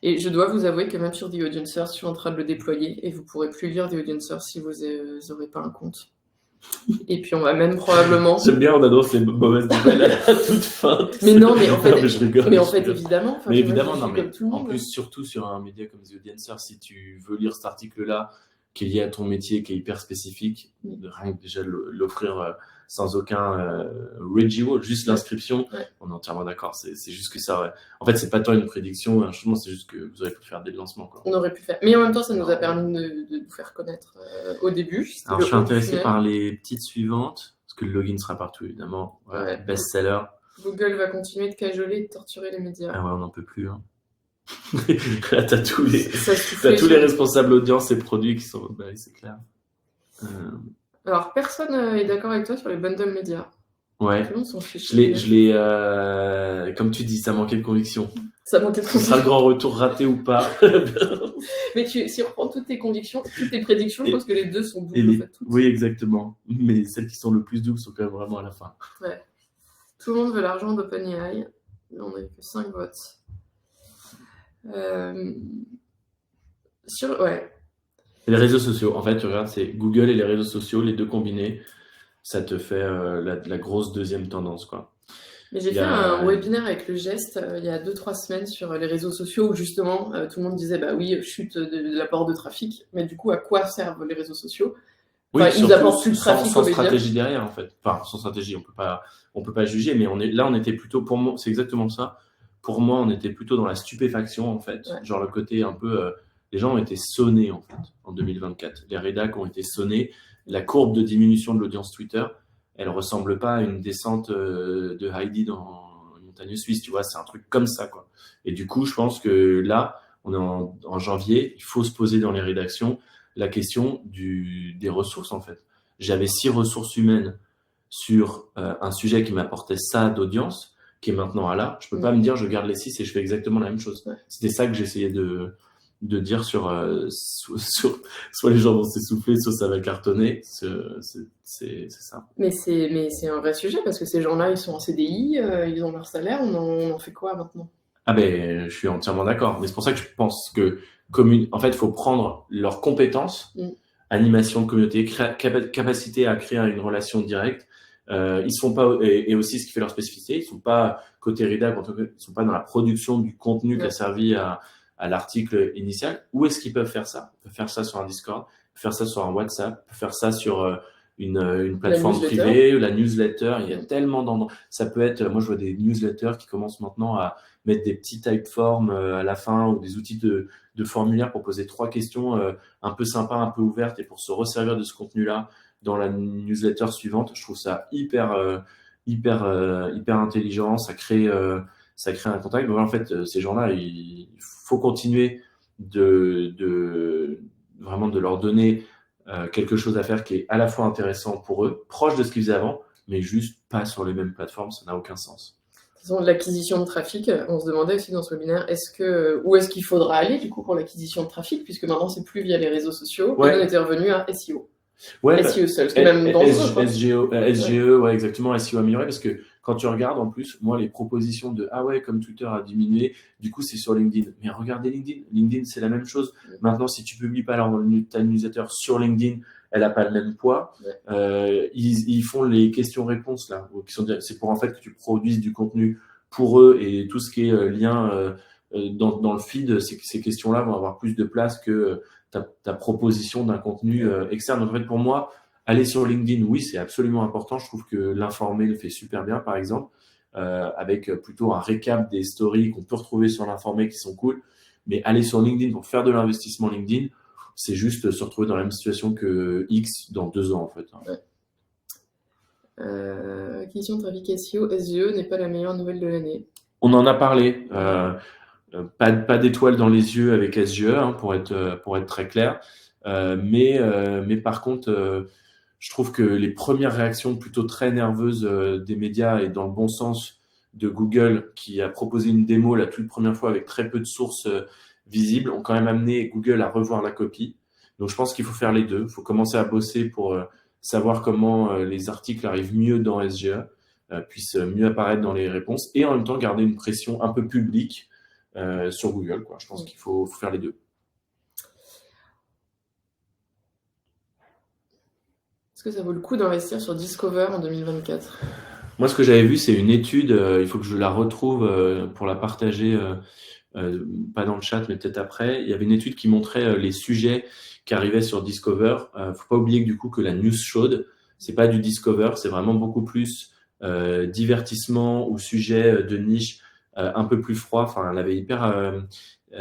Et je dois vous avouer que même sur The Audience Source, je suis en train de le déployer et vous pourrez plus lire The Audience Source si vous n'aurez pas un compte. Et puis on va même probablement. J'aime bien, on annonce les mauvaises nouvelles à toute fin. Mais non, mais en fait, évidemment. Mais évidemment, non, mais en plus, surtout sur un média comme The Audience Source, si tu veux lire cet article-là, qui est lié à ton métier, qui est hyper spécifique, rien que déjà l'offrir sans aucun Reggie Wall, juste l'inscription, on est entièrement d'accord. C'est juste que ça, en fait, c'est pas tant une prédiction, un changement, c'est juste que vous aurez pu faire des lancements. Quoi. On aurait pu faire. Mais en même temps, ça nous a permis de nous faire connaître au début. Alors, je suis intéressé par les petites suivantes, parce que le login sera partout, évidemment. Best-seller. Google va continuer de cajoler et de torturer les médias. Ah ouais, on n'en peut plus. Hein. Là, t'as tous les responsables audience et produits qui sont. Bah, c'est clair. Alors, personne est d'accord avec toi sur les bundles médias. Ouais. Comme tu dis, ça manquait de conviction. Ça manquait de conviction. Ce sera le grand retour raté ou pas. Mais si on reprend toutes tes convictions, toutes tes prédictions, je pense que les deux sont doubles. En fait, oui, exactement. Mais celles qui sont le plus doubles sont quand même vraiment à la fin. Ouais. Tout le monde veut l'argent d'OpenAI. On n'a que 5 votes. Les réseaux sociaux, en fait, tu regardes, c'est Google et les réseaux sociaux, les deux combinés, ça te fait la grosse deuxième tendance, quoi. Mais j'ai Il y fait un a... webinaire avec le geste il y a 2-3 semaines sur les réseaux sociaux où justement tout le monde disait bah oui, chute de l'apport de trafic, mais du coup à quoi servent les réseaux sociaux? Oui, Enfin, ils surtout apportent plus de sans, trafic aux sans médias. stratégie derrière, en fait. Enfin, sans stratégie, on peut pas juger, mais là, on était plutôt, pour moi, c'est exactement ça. Pour moi, on était plutôt dans la stupéfaction, en fait. Ouais. Genre le côté un peu, les gens ont été sonnés, en fait, en 2024. Les rédacs ont été sonnés. La courbe de diminution de l'audience Twitter, elle ressemble pas à une descente de Heidi dans une montagne suisse, tu vois. C'est un truc comme ça, quoi. Et du coup, je pense que là, on est en janvier, il faut se poser dans les rédactions la question des ressources, en fait. J'avais 6 ressources humaines sur un sujet qui m'apportait ça d'audience, qui est maintenant à là. Je peux pas me dire je garde les 6 et je fais exactement la même chose. Ouais. C'était ça que j'essayais de dire sur, soit les gens vont s'essouffler, soit ça va cartonner. C'est ça. Mais c'est un vrai sujet parce que ces gens-là, ils sont en CDI, ils ont leur salaire, on en fait quoi maintenant? Ah ben, je suis entièrement d'accord. Mais c'est pour ça que je pense que en fait, il faut prendre leurs compétences, animation de communauté, capacité à créer une relation directe. Ils sont pas, et aussi ce qui fait leur spécificité, ils sont pas côté rédac, ils sont pas dans la production du contenu qui a servi à l'article initial. Où est-ce qu'ils peuvent faire ça? Ils peuvent faire ça sur un Discord, ils peuvent faire ça sur un WhatsApp, ils peuvent faire ça sur une plateforme privée, la newsletter. Il y a tellement d'endroits. Ça peut être, moi je vois des newsletters qui commencent maintenant à mettre des petits typeforms à la fin ou des outils de formulaire pour poser 3 questions un peu sympas, un peu ouvertes et pour se resservir de ce contenu-là dans la newsletter suivante. Je trouve ça hyper intelligent. Ça crée un contact. Mais voilà, en fait, ces gens-là, il faut continuer vraiment de leur donner quelque chose à faire qui est à la fois intéressant pour eux, proche de ce qu'ils faisaient avant, mais juste pas sur les mêmes plateformes. Ça n'a aucun sens. De l'acquisition de trafic, on se demandait aussi dans ce webinaire, où est-ce qu'il faudra aller du coup pour l'acquisition de trafic, puisque maintenant c'est plus via les réseaux sociaux, et on était revenu à SEO. Ouais, SEO seul, c'est même dangereux. SGE, ouais, exactement, SEO amélioré, parce que quand tu regardes en plus, moi, les propositions de ah ouais, comme Twitter a diminué, du coup, c'est sur LinkedIn. Mais regardez LinkedIn. LinkedIn, c'est la même chose. Maintenant, si tu publies pas ta newsletter sur LinkedIn, elle n'a pas le même poids. Ils font les questions-réponses là, c'est pour en fait que tu produises du contenu pour eux et tout ce qui est lien dans le feed, ces questions-là vont avoir plus de place que ta proposition d'un contenu externe. Donc, en fait, pour moi, aller sur LinkedIn, oui, c'est absolument important. Je trouve que l'informé le fait super bien, par exemple, avec plutôt un récap des stories qu'on peut retrouver sur l'informé qui sont cool. Mais aller sur LinkedIn pour faire de l'investissement LinkedIn, c'est juste se retrouver dans la même situation que X dans 2 ans, en fait. Acquisition de trafic SEO, SGE n'est pas la meilleure nouvelle de l'année. On en a parlé. Pas d'étoiles dans les yeux avec SGE, hein, pour être très clair. Mais par contre, je trouve que les premières réactions plutôt très nerveuses des médias et dans le bon sens de Google, qui a proposé une démo la toute première fois avec très peu de sources visibles, ont quand même amené Google à revoir la copie. Donc je pense qu'il faut faire les deux. Il faut commencer à bosser pour savoir comment les articles arrivent mieux dans SGE, puissent mieux apparaître dans les réponses et en même temps garder une pression un peu publique sur Google, quoi. Je pense qu'il faut faire les deux. Est-ce que ça vaut le coup d'investir sur Discover en 2024? Moi, ce que j'avais vu, c'est une étude, il faut que je la retrouve pour la partager, pas dans le chat, mais peut-être après. Il y avait une étude qui montrait les sujets qui arrivaient sur Discover. Faut pas oublier que du coup que la news chaude, c'est pas du Discover, c'est vraiment beaucoup plus divertissement ou sujet de niche un peu plus froid. Enfin, elle avait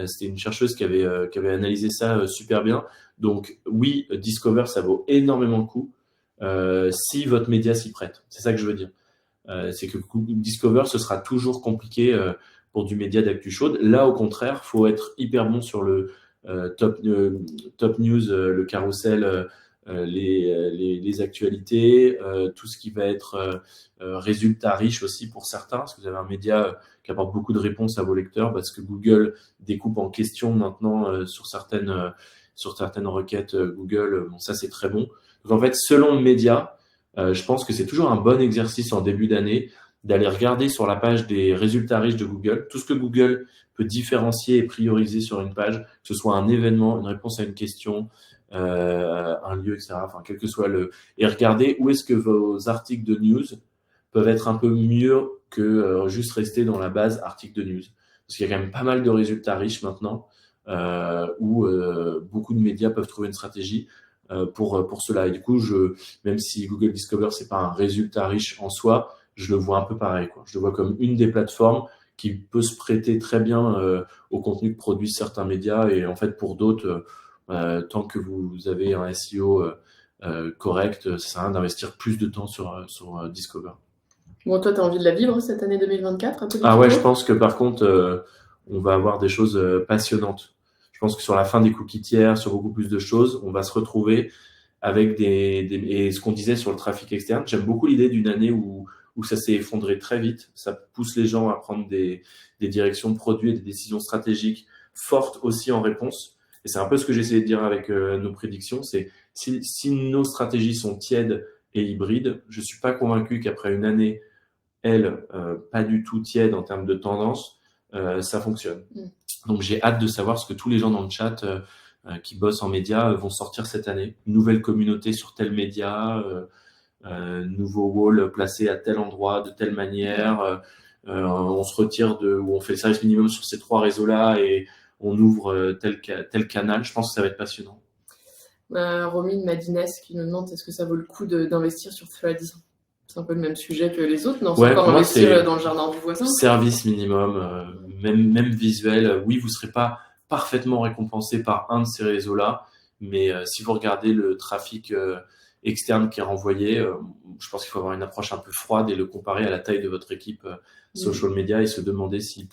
c'était une chercheuse qui avait analysé ça super bien. Donc oui, Discover, ça vaut énormément le coup si votre média s'y prête. C'est ça que je veux dire. C'est que Discover, ce sera toujours compliqué pour du média d'actu chaude. Là, au contraire, faut être hyper bon sur le top news, le carrousel, les actualités, tout ce qui va être résultat riche aussi pour certains, parce que vous avez un média qui apporte beaucoup de réponses à vos lecteurs, parce que Google découpe en questions maintenant sur certaines requêtes Google. Bon, ça, c'est très bon. Donc, en fait, selon le média, je pense que c'est toujours un bon exercice en début d'année d'aller regarder sur la page des résultats riches de Google, tout ce que Google peut différencier et prioriser sur une page, que ce soit un événement, une réponse à une question, un lieu, etc. Enfin, quel que soit et regarder où est-ce que vos articles de news peuvent être un peu mieux que juste rester dans la base article de news. Parce qu'il y a quand même pas mal de résultats riches maintenant, où beaucoup de médias peuvent trouver une stratégie pour cela. Et du coup, même si Google Discover, c'est pas un résultat riche en soi, je le vois un peu pareil, quoi. Je le vois comme une des plateformes qui peut se prêter très bien au contenu que produisent certains médias. Et en fait, pour d'autres, tant que vous avez un SEO correct, ça sert à rien d'investir plus de temps sur Discover. Bon, toi, tu as envie de la vivre cette année 2024, un peu Ah ouais, je pense que par contre, on va avoir des choses passionnantes. Je pense que sur la fin des cookies tiers, sur beaucoup plus de choses, on va se retrouver avec et ce qu'on disait sur le trafic externe. J'aime beaucoup l'idée d'une année où ça s'est effondré très vite. Ça pousse les gens à prendre des directions de produits et des décisions stratégiques fortes aussi en réponse. Et c'est un peu ce que j'essayais de dire avec nos prédictions. C'est si nos stratégies sont tièdes et hybrides, je suis pas convaincu qu'après une année, pas du tout tiède en termes de tendance, ça fonctionne. Donc j'ai hâte de savoir ce que tous les gens dans le chat qui bossent en médias vont sortir cette année. Nouvelle communauté sur tel média, nouveau wall placé à tel endroit, de telle manière. On se retire ou on fait le service minimum sur ces 3 réseaux-là et on ouvre tel canal. Je pense que ça va être passionnant. Romine Madines qui nous demande est-ce que ça vaut le coup d'investir sur Threads. C'est un peu le même sujet que les autres, non? C'est encore investir dans le jardin du voisin. Service minimum, même visuel. Oui, vous ne serez pas parfaitement récompensé par un de ces réseaux-là, mais si vous regardez le trafic externe qui est renvoyé, je pense qu'il faut avoir une approche un peu froide et le comparer à la taille de votre équipe social media et se demander si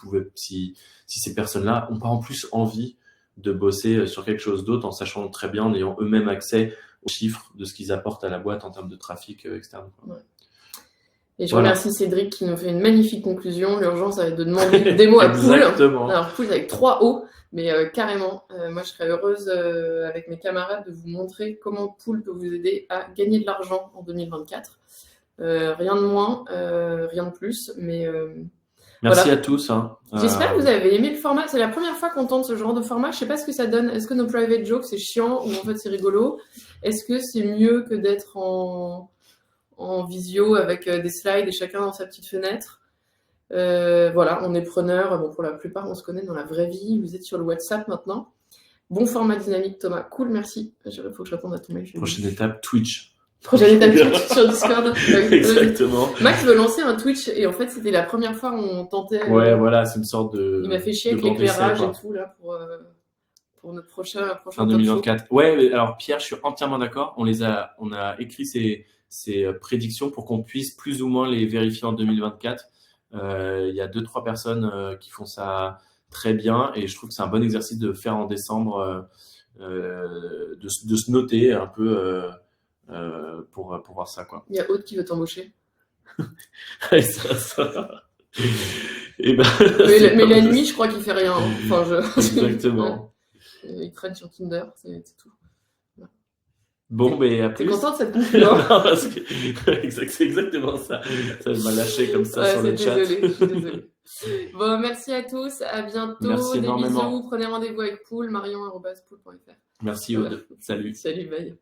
ces personnes-là n'ont pas en plus envie de bosser sur quelque chose d'autre en sachant très bien, en ayant eux-mêmes accès aux chiffres de ce qu'ils apportent à la boîte en termes de trafic externe. Ouais. Et je remercie Cédric qui nous fait une magnifique conclusion. L'urgence, ça va être de demander des mots à Pool. Alors, Pool avec 3 O, mais carrément, moi, je serais heureuse avec mes camarades de vous montrer comment Pool peut vous aider à gagner de l'argent en 2024. Rien de moins, rien de plus, mais... Merci à tous. J'espère que vous avez aimé le format. C'est la première fois qu'on tente ce genre de format. Je sais pas ce que ça donne. Est-ce que nos private jokes, c'est chiant ou en fait c'est rigolo? Est-ce que c'est mieux que d'être en visio avec des slides et chacun dans sa petite fenêtre? Voilà, on est preneurs. Bon, pour la plupart, on se connaît dans la vraie vie. Vous êtes sur le WhatsApp maintenant. Bon format dynamique, Thomas. Cool, merci. Il faut que je réponde à ton mail. Prochaine étape, Twitch. Prochaine étape, Twitch sur Discord. Exactement. Max veut lancer un Twitch et en fait, c'était la première fois où on tentait. Ouais, voilà, c'est une sorte de. Il m'a fait chier avec l'éclairage et tout là pour notre prochain fin 2024. Ouais, alors Pierre, je suis entièrement d'accord. On a écrit ces prédictions pour qu'on puisse plus ou moins les vérifier en 2024. Il y a 2-3 personnes qui font ça très bien et je trouve que c'est un bon exercice de faire en décembre, de se noter un peu pour voir ça, quoi. Il y a Aude qui veut t'embaucher. ça. Et mais la nuit, je crois qu'il fait rien. Enfin, Exactement. Il traîne sur Tinder, c'est tout. Bon, mais après. T'es content de cette conclusion? Non, parce que c'est exactement ça. Ça m'a lâché comme ça sur le chat. Je suis désolée. Bon, merci à tous. À bientôt. Merci énormément. Bisous. Prenez rendez-vous avec Pool, marion@pool.fr. Merci Aude. Salut. Salut, bye.